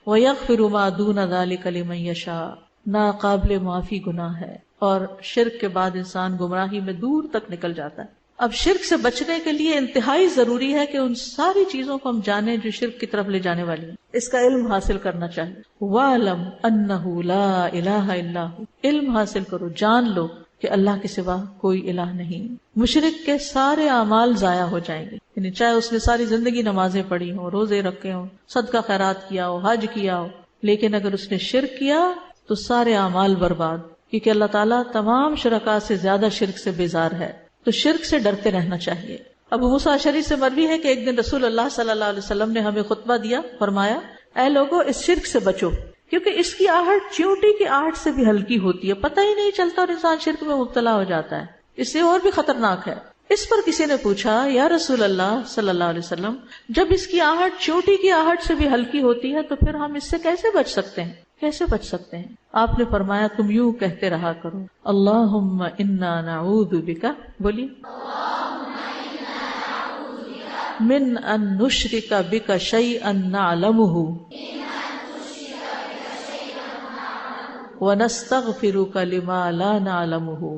ویغفر ما دون ذلک لمن یشاء. ناقابل معافی گناہ ہے اور شرک کے بعد انسان گمراہی میں دور تک نکل جاتا ہے. اب شرک سے بچنے کے لیے انتہائی ضروری ہے کہ ان ساری چیزوں کو ہم جانیں جو شرک کی طرف لے جانے والی ہیں. اس کا علم حاصل کرنا چاہیے. وَاعْلَمْ أَنَّهُ لَا إِلَٰهَ إِلَّا هُوَ. علم حاصل کرو، جان لو کہ اللہ کے سوا کوئی الہ نہیں. مشرک کے سارے اعمال ضائع ہو جائیں گے، یعنی چاہے اس نے ساری زندگی نمازیں پڑھی ہوں، روزے رکھے ہوں، صدقہ خیرات کیا ہو، حج کیا ہو، لیکن اگر اس نے شرک کیا تو سارے اعمال برباد، کیونکہ اللہ تعالیٰ تمام شرکاء سے زیادہ شرک سے بیزار ہے. تو شرک سے ڈرتے رہنا چاہیے. ابو موسیٰ اشعری سے مروی ہے کہ ایک دن رسول اللہ صلی اللہ علیہ وسلم نے ہمیں خطبہ دیا، فرمایا اے لوگو اس شرک سے بچو، کیونکہ اس کی آہٹ چیونٹی کی آہٹ سے بھی ہلکی ہوتی ہے، پتہ ہی نہیں چلتا اور انسان شرک میں مبتلا ہو جاتا ہے. اس سے اور بھی خطرناک ہے. اس پر کسی نے پوچھا یا رسول اللہ صلی اللہ علیہ وسلم، جب اس کی آہٹ چیونٹی کی آہٹ سے بھی ہلکی ہوتی ہے تو پھر ہم اس سے کیسے بچ سکتے ہیں؟ کیسے بچ سکتے ہیں؟ آپ نے فرمایا تم یوں کہتے رہا کرو اللہم انا نعوذ بک، بولیے، من ان نشرک بک شیئا نعلمہ ونستغفرک لما لا نعلمہ.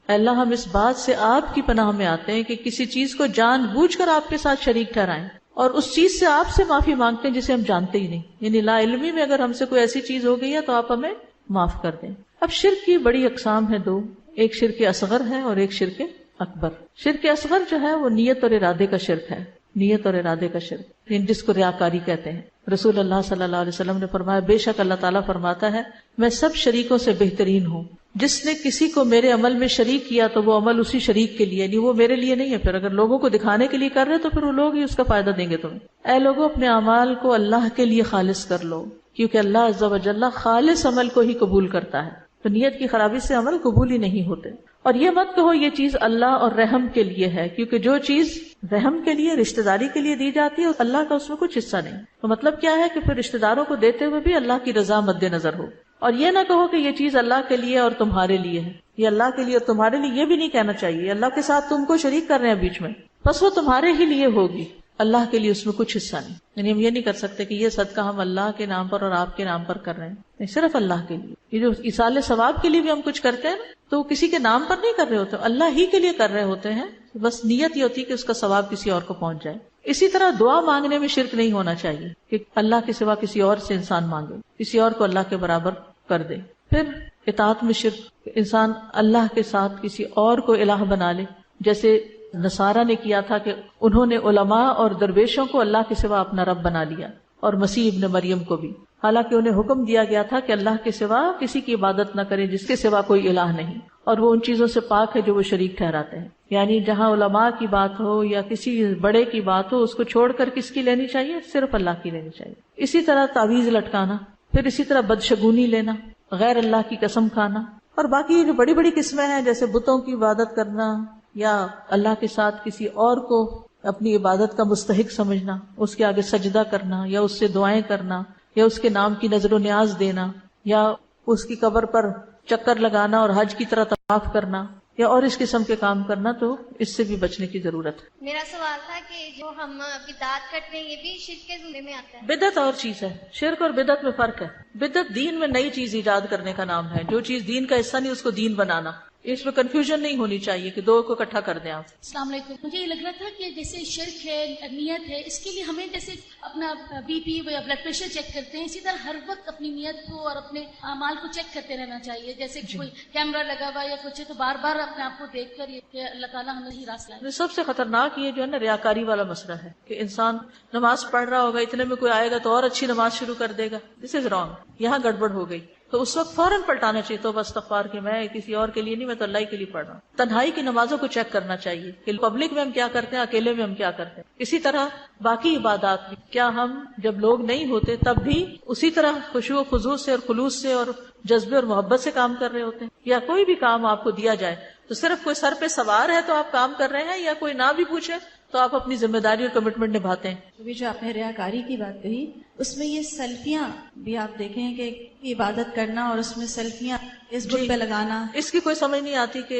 اللہ ہم اس بات سے آپ کی پناہ میں آتے ہیں کہ کسی چیز کو جان بوجھ کر آپ کے ساتھ شریک ٹھہرائیں اور اس چیز سے آپ سے معافی مانگتے ہیں جسے ہم جانتے ہی نہیں. یعنی لا علمی میں اگر ہم سے کوئی ایسی چیز ہو گئی ہے تو آپ ہمیں معاف کر دیں. اب شرک کی بڑی اقسام ہے دو، ایک شرک اصغر ہے اور ایک شرک اکبر. شرک اصغر جو ہے وہ نیت اور ارادے کا شرک ہے، نیت اور ارادے کا شرک، جس کو ریاکاری کہتے ہیں. رسول اللہ صلی اللہ علیہ وسلم نے فرمایا بے شک اللہ تعالیٰ فرماتا ہے میں سب شریکوں سے بہترین ہوں، جس نے کسی کو میرے عمل میں شریک کیا تو وہ عمل اسی شریک کے لیے، نہیں وہ میرے لیے نہیں ہے. پھر اگر لوگوں کو دکھانے کے لیے کر رہے تو پھر وہ لوگ ہی اس کا فائدہ دیں گے تمہیں. اے لوگوں اپنے اعمال کو اللہ کے لیے خالص کر لو، کیونکہ اللہ عز و جل خالص عمل کو ہی قبول کرتا ہے. تو نیت کی خرابی سے عمل قبول ہی نہیں ہوتے. اور یہ مت کہو یہ چیز اللہ اور رحم کے لیے ہے، کیونکہ جو چیز رحم کے لیے، رشتہ داری کے لیے دی جاتی ہے اللہ کا اس میں کچھ حصہ نہیں. تو مطلب کیا ہے کہ پھر رشتہ داروں کو دیتے ہوئے بھی اللہ کی رضا مد نظر ہو. اور یہ نہ کہو کہ یہ چیز اللہ کے لیے اور تمہارے لیے ہے، یہ اللہ کے لیے اور تمہارے لیے یہ بھی نہیں کہنا چاہیے. اللہ کے ساتھ تم کو شریک کر رہے ہیں بیچ میں، بس وہ تمہارے ہی لیے ہوگی، اللہ کے لیے اس میں کچھ حصہ نہیں. یعنی ہم یہ نہیں کر سکتے کہ یہ صدقہ ہم اللہ کے نام پر اور آپ کے نام پر کر رہے ہیں، نہیں، صرف اللہ کے لیے. یہ جو ایصال ثواب کے لیے بھی ہم کچھ کرتے ہیں تو وہ کسی کے نام پر نہیں کر رہے ہوتے، اللہ ہی کے لیے کر رہے ہوتے ہیں. بس نیت یہ ہوتی ہے کہ اس کا ثواب کسی اور کو پہنچ جائے. اسی طرح دعا مانگنے میں شرک نہیں ہونا چاہیے کہ اللہ کے سوا کسی اور سے انسان مانگے، کسی اور کو اللہ کے برابر کر دے. پھر اطاعت میں شرک، انسان اللہ کے ساتھ کسی اور کو الہ بنا لے، جیسے نصارہ نے کیا تھا کہ انہوں نے علماء اور درویشوں کو اللہ کے سوا اپنا رب بنا لیا، اور مسیح ابن مریم کو بھی، حالانکہ انہیں حکم دیا گیا تھا کہ اللہ کے سوا کسی کی عبادت نہ کریں جس کے سوا کوئی الہ نہیں، اور وہ ان چیزوں سے پاک ہے جو وہ شریک ٹھہراتے ہیں. یعنی جہاں علماء کی بات ہو یا کسی بڑے کی بات ہو، اس کو چھوڑ کر کس کی لینی چاہیے؟ صرف اللہ کی لینی چاہیے. اسی طرح تعویذ لٹکانا، پھر اسی طرح بدشگونی لینا، غیر اللہ کی قسم کھانا، اور باقی یہ جو بڑی بڑی قسمیں ہیں جیسے بتوں کی عبادت کرنا یا اللہ کے ساتھ کسی اور کو اپنی عبادت کا مستحق سمجھنا، اس کے آگے سجدہ کرنا یا اس سے دعائیں کرنا یا اس کے نام کی نظر و نیاز دینا یا اس کی قبر پر چکر لگانا اور حج کی طرح طواف کرنا یا اور اس قسم کے کام کرنا، تو اس سے بھی بچنے کی ضرورت ہے. میرا سوال تھا کہ جو ہم بدعت کرتے ہیں یہ بھی شرک کے زمرے میں آتا ہے؟ بدعت اور چیز ہے، شرک اور بدعت میں فرق ہے. بدعت دین میں نئی چیز ایجاد کرنے کا نام ہے، جو چیز دین کا حصہ نہیں اس کو دین بنانا. اس میں کنفیوژن نہیں ہونی چاہیے کہ دو کو اکٹھا کر دیں آپ. السلام علیکم. مجھے یہ لگ رہا تھا کہ جیسے شرک ہے، نیت ہے، اس کے لیے ہمیں جیسے اپنا بی پی یا بلڈ پریشر چیک کرتے ہیں، اسی طرح ہر وقت اپنی نیت کو اور اپنے اعمال کو چیک کرتے رہنا چاہیے. جیسے کوئی کیمرہ لگا ہوا یا کچھ ہے تو بار بار اپنے آپ کو دیکھ کر کہ اللہ تعالیٰ ہمیں ہی راستہ لائے. سب سے خطرناک یہ جو ہے نا ریاکاری والا مسئلہ ہے کہ انسان نماز پڑھ رہا ہوگا، اتنے میں کوئی آئے گا تو اور اچھی نماز شروع کر دے گا. دس از رانگ، یہاں گڑبڑ ہو گئی. تو اس وقت فوراً پلٹانا چاہیے تو بس استغفار کہ میں کسی اور کے لیے نہیں، میں تو اللہ کے لیے پڑھ رہا ہوں. تنہائی کی نمازوں کو چیک کرنا چاہیے کہ پبلک میں ہم کیا کرتے ہیں، اکیلے میں ہم کیا کرتے ہیں. اسی طرح باقی عبادات میں کیا ہم جب لوگ نہیں ہوتے تب بھی اسی طرح خشوع و خضوع سے اور خلوص سے اور جذبے اور محبت سے کام کر رہے ہوتے ہیں؟ یا کوئی بھی کام آپ کو دیا جائے تو صرف کوئی سر پہ سوار ہے تو آپ کام کر رہے ہیں، یا کوئی نہ بھی پوچھے تو آپ اپنی ذمہ داری اور کمٹمنٹ نبھاتے ہیں؟ ابھی جو آپ نے ریاکاری کی بات کہی اس میں یہ سیلفیاں بھی آپ دیکھیں کہ عبادت کرنا اور اس میں سیلفیاں اس بک پہ لگانا، اس کی کوئی سمجھ نہیں آتی کہ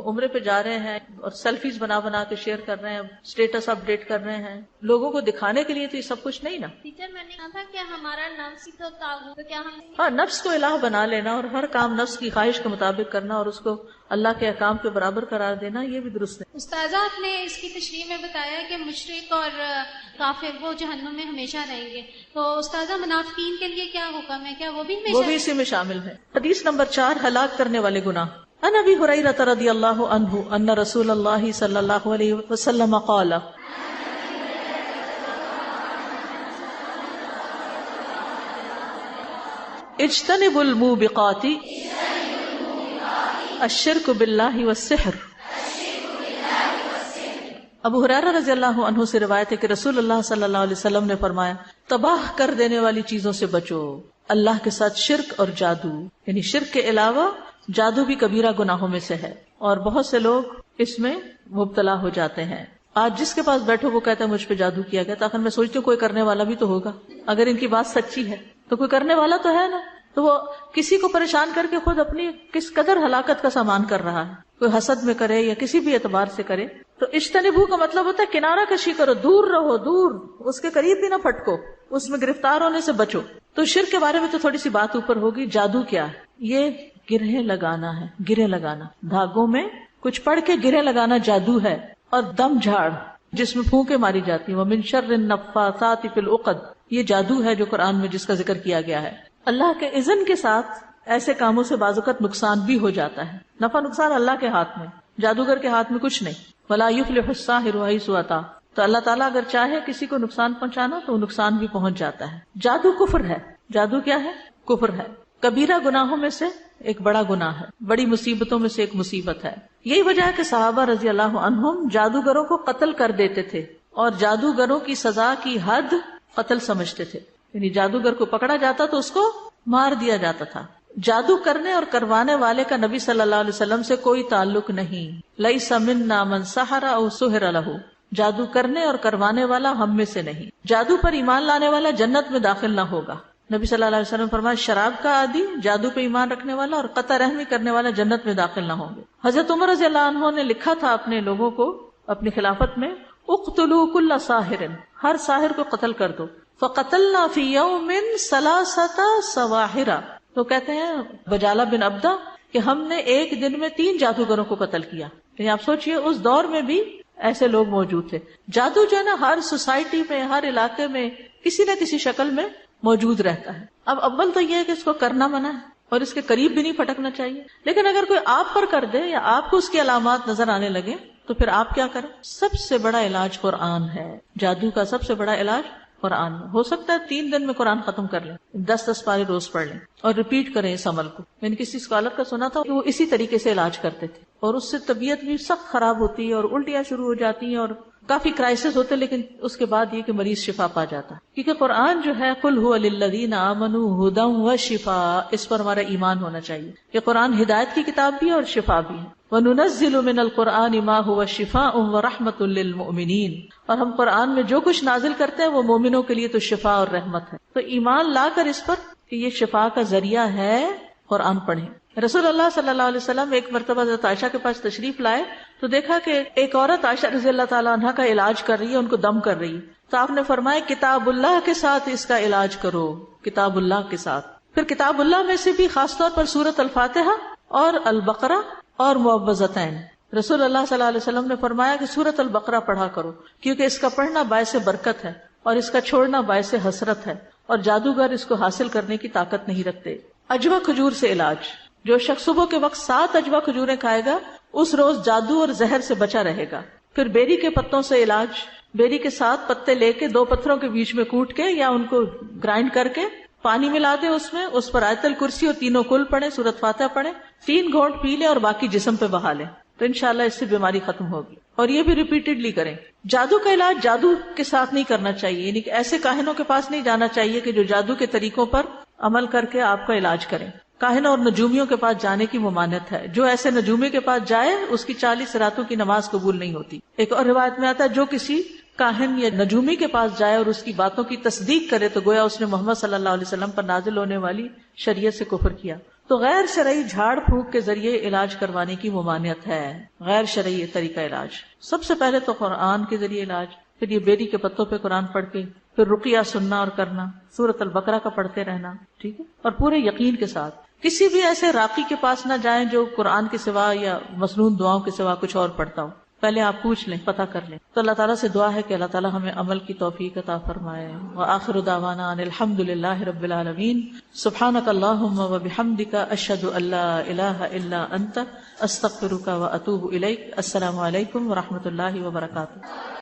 عمرے پہ جا رہے ہیں اور سیلفیز بنا بنا کے شیئر کر رہے ہیں، اسٹیٹس اپ ڈیٹ کر رہے ہیں لوگوں کو دکھانے کے لیے، تو یہ سب کچھ نہیں نا. ٹیچر میں نے کہا تھا کہ ہمارا نفس تو طاغوت، تو کیا ہم ہاں نفس کو الہ بنا لینا اور ہر کام نفس کی خواہش کے مطابق کرنا اور اس کو اللہ کے احکام کے برابر قرار دینا، یہ بھی درست ہے. استاذہ آپ نے اس کی تشریح میں بتایا کہ مشرک اور کافر وہ جہنم میں ہمیشہ رہیں گے، تو استاذہ منافقین کے لیے کیا حکم ہے؟ کیا وہ بھی ہمیشہ؟ وہ بھی اسی میں شامل ہے. حدیث نمبر 4، ہلاک کرنے والے گناہ. عن ابی ہریرہ رضی اللہ عنہ ان رسول اللہ صلی اللہ علیہ وسلم قال اجتنبوا الموبقات الشرک باللہ والسحر. ابو ہریرہ رضی اللہ عنہ سے روایت ہے کہ رسول اللہ صلی اللہ علیہ وسلم نے فرمایا، تباہ کر دینے والی چیزوں سے بچو، اللہ کے ساتھ شرک اور جادو، یعنی شرک کے علاوہ جادو بھی کبیرہ گناہوں میں سے ہے، اور بہت سے لوگ اس میں مبتلا ہو جاتے ہیں. آج جس کے پاس بیٹھو وہ کہتا ہے مجھ پہ جادو کیا گیا، تاکہ میں سوچتی ہوں کوئی کرنے والا بھی تو ہوگا. اگر ان کی بات سچی ہے تو کوئی کرنے والا تو ہے نا، تو وہ کسی کو پریشان کر کے خود اپنی کس قدر ہلاکت کا سامان کر رہا ہے. کوئی حسد میں کرے یا کسی بھی اعتبار سے کرے. تو اجتنبو کا مطلب ہوتا ہے کنارہ کشی کرو، دور رہو، دور، اس کے قریب بھی نہ پھٹکو، اس میں گرفتار ہونے سے بچو. تو شرک کے بارے میں تو تھوڑی سی بات اوپر ہوگی. جادو کیا ہے؟ یہ گرہیں لگانا ہے، گرہیں لگانا، دھاگوں میں کچھ پڑھ کے گرہیں لگانا جادو ہے. اور دم جھاڑ جس میں پھونکے ماری جاتی ہیں، وَمِن شَرِّ النَّفَّاثَاتِ فِي الْعُقَدِ، یہ جادو ہے جو قرآن میں جس کا ذکر کیا گیا ہے. اللہ کے اذن کے ساتھ ایسے کاموں سے بعض اوقات نقصان بھی ہو جاتا ہے. نفع نقصان اللہ کے ہاتھ میں، جادوگر کے ہاتھ میں کچھ نہیں. وَلَا يُفْلِحُ السَّاحِرُ حَيْثُ أَتَىٰ، تو اللہ تعالیٰ اگر چاہے کسی کو نقصان پہنچانا تو وہ نقصان بھی پہنچ جاتا ہے. جادو کفر ہے. جادو کیا ہے؟ کفر ہے. کبیرہ گناہوں میں سے ایک بڑا گناہ ہے، بڑی مصیبتوں میں سے ایک مصیبت ہے. یہی وجہ ہے کہ صحابہ رضی اللہ عنہم جادوگروں کو قتل کر دیتے تھے، اور جادوگروں کی سزا کی حد قتل سمجھتے تھے. یعنی جادوگر کو پکڑا جاتا تو اس کو مار دیا جاتا تھا. جادو کرنے اور کروانے والے کا نبی صلی اللہ علیہ وسلم سے کوئی تعلق نہیں. لیس منا من سحر او سحر لہ، جادو کرنے اور کروانے والا ہم میں سے نہیں. جادو پر ایمان لانے والا جنت میں داخل نہ ہوگا. نبی صلی اللہ علیہ وسلم فرمایا، شراب کا عادی، جادو پہ ایمان رکھنے والا اور قطع رحمی کرنے والا جنت میں داخل نہ ہوں گے. حضرت عمر رضی اللہ عنہ نے لکھا تھا اپنے لوگوں کو اپنی خلافت میں، اقتلوا کل ساحر، ہر ساحر کو قتل کر دو. فقتلنا فی یوم ثلاثۃ سواحر، تو کہتے ہیں بجالہ بن عبدہ کہ ہم نے ایک دن میں 3 جادوگروں کو قتل کیا. یعنی آپ سوچئے اس دور میں بھی ایسے لوگ موجود تھے. جادو جو ہے نا ہر سوسائٹی میں، ہر علاقے میں کسی نہ کسی شکل میں موجود رہتا ہے. اب اول تو یہ ہے کہ اس کو کرنا منع ہے اور اس کے قریب بھی نہیں پھٹکنا چاہیے. لیکن اگر کوئی آپ پر کر دے یا آپ کو اس کی علامات نظر آنے لگے تو پھر آپ کیا کریں؟ سب سے بڑا علاج قرآن ہے. جادو کا سب سے بڑا علاج قرآن میں. ہو سکتا ہے 3 دن میں قرآن ختم کر لیں، 10 پارے روز پڑھ لیں اور ریپیٹ کریں اس عمل کو. میں نے کسی اسکالر کا سنا تھا کہ وہ اسی طریقے سے علاج کرتے تھے، اور اس سے طبیعت بھی سخت خراب ہوتی ہے اور الٹیاں شروع ہو جاتی ہیں اور کافی کرائسس ہوتے، لیکن اس کے بعد یہ کہ مریض شفا پا جاتا ہے. کیونکہ قرآن جو ہے قل هو للذین آمنوا ھدی وشفاء، اس پر ہمارا ایمان ہونا چاہیے کہ قرآن ہدایت کی کتاب بھی ہے اور شفا بھی ہے. وَنُنَزِّلُ مِنَ الْقُرْآنِ مَا هُوَ شِفَاءٌ وَرَحْمَةٌ لِّلْمُؤْمِنِينَ، اور ہم قرآن میں جو کچھ نازل کرتے ہیں وہ مومنوں کے لیے تو شفا اور رحمت ہے. تو ایمان لا کر اس پر کہ یہ شفا کا ذریعہ ہے، قرآن پڑھیں. رسول اللہ صلی اللہ علیہ وسلم ایک مرتبہ حضرت عائشہ کے پاس تشریف لائے تو دیکھا کہ ایک عورت عائشہ رضی اللہ تعالیٰ عنہ کا علاج کر رہی ہے، ان کو دم کر رہی ہے. تو آپ نے فرمایا کتاب اللہ کے ساتھ اس کا علاج کرو، کتاب اللہ کے ساتھ. پھر کتاب اللہ میں سے بھی خاص طور پر سورۃ الفاتحہ اور البقرہ اور معوذتین. رسول اللہ صلی اللہ علیہ وسلم نے فرمایا کہ سورۃ البقرہ پڑھا کرو، کیونکہ اس کا پڑھنا باعث برکت ہے اور اس کا چھوڑنا باعث حسرت ہے، اور جادوگر اس کو حاصل کرنے کی طاقت نہیں رکھتے. اجوا کھجور سے علاج، جو شخص صبح کے وقت 7 اجوا کھجوریں کھائے گا اس روز جادو اور زہر سے بچا رہے گا. پھر بیری کے پتوں سے علاج، بیری کے 7 پتے لے کے 2 پتھروں کے بیچ میں کوٹ کے یا ان کو گرائنڈ کر کے پانی ملا دیں، اس میں اس پر آیت الکرسی اور 3 کل پڑھیں، سورۃ فاتحہ پڑھیں، 3 گھونٹ پی لیں اور باقی جسم پہ بہا لیں، تو انشاءاللہ اس سے بیماری ختم ہوگی. اور یہ بھی ریپیٹڈلی کریں. جادو کا علاج جادو کے ساتھ نہیں کرنا چاہیے، یعنی کہ ایسے کاہنوں کے پاس نہیں جانا چاہیے کہ جو جادو کے طریقوں پر عمل کر کے آپ کا علاج کریں. کاہنوں اور نجومیوں کے پاس جانے کی ممانعت ہے. جو ایسے نجومی کے پاس جائے اس کی 40 راتوں کی نماز قبول نہیں ہوتی. ایک اور روایت میں آتا ہے جو کسی کاہن یا نجومی کے پاس جائے اور اس کی باتوں کی تصدیق کرے تو گویا اس نے محمد صلی اللہ علیہ وسلم پر نازل ہونے والی شریعت سے کفر کیا. تو غیر شرعی جھاڑ پھونک کے ذریعے علاج کروانے کی ممانعت ہے. غیر شرعی طریقہ علاج سب سے پہلے تو قرآن کے ذریعے علاج، پھر یہ بیری کے پتوں پہ قرآن پڑھ کے، پھر رقیہ سننا اور کرنا، سورۃ البقرہ کا پڑھتے رہنا، ٹھیک ہے، اور پورے یقین کے ساتھ. کسی بھی ایسے راقی کے پاس نہ جائیں جو قرآن کے سوا یا مسنون دعاؤں کے سوا کچھ اور پڑھتا ہو. پہلے آپ پوچھ لیں، پتہ کر لیں. تو اللہ تعالیٰ سے دعا ہے کہ اللہ تعالیٰ ہمیں عمل کی توفیق عطا فرمائے. وآخر دعوانا ان الحمد للہ رب العالمین. سبحانک اللہم وبحمدک اشہد ان لا الہ الا انت استغفرک واتوب الیک. السلام علیکم ورحمۃ اللہ وبرکاتہ.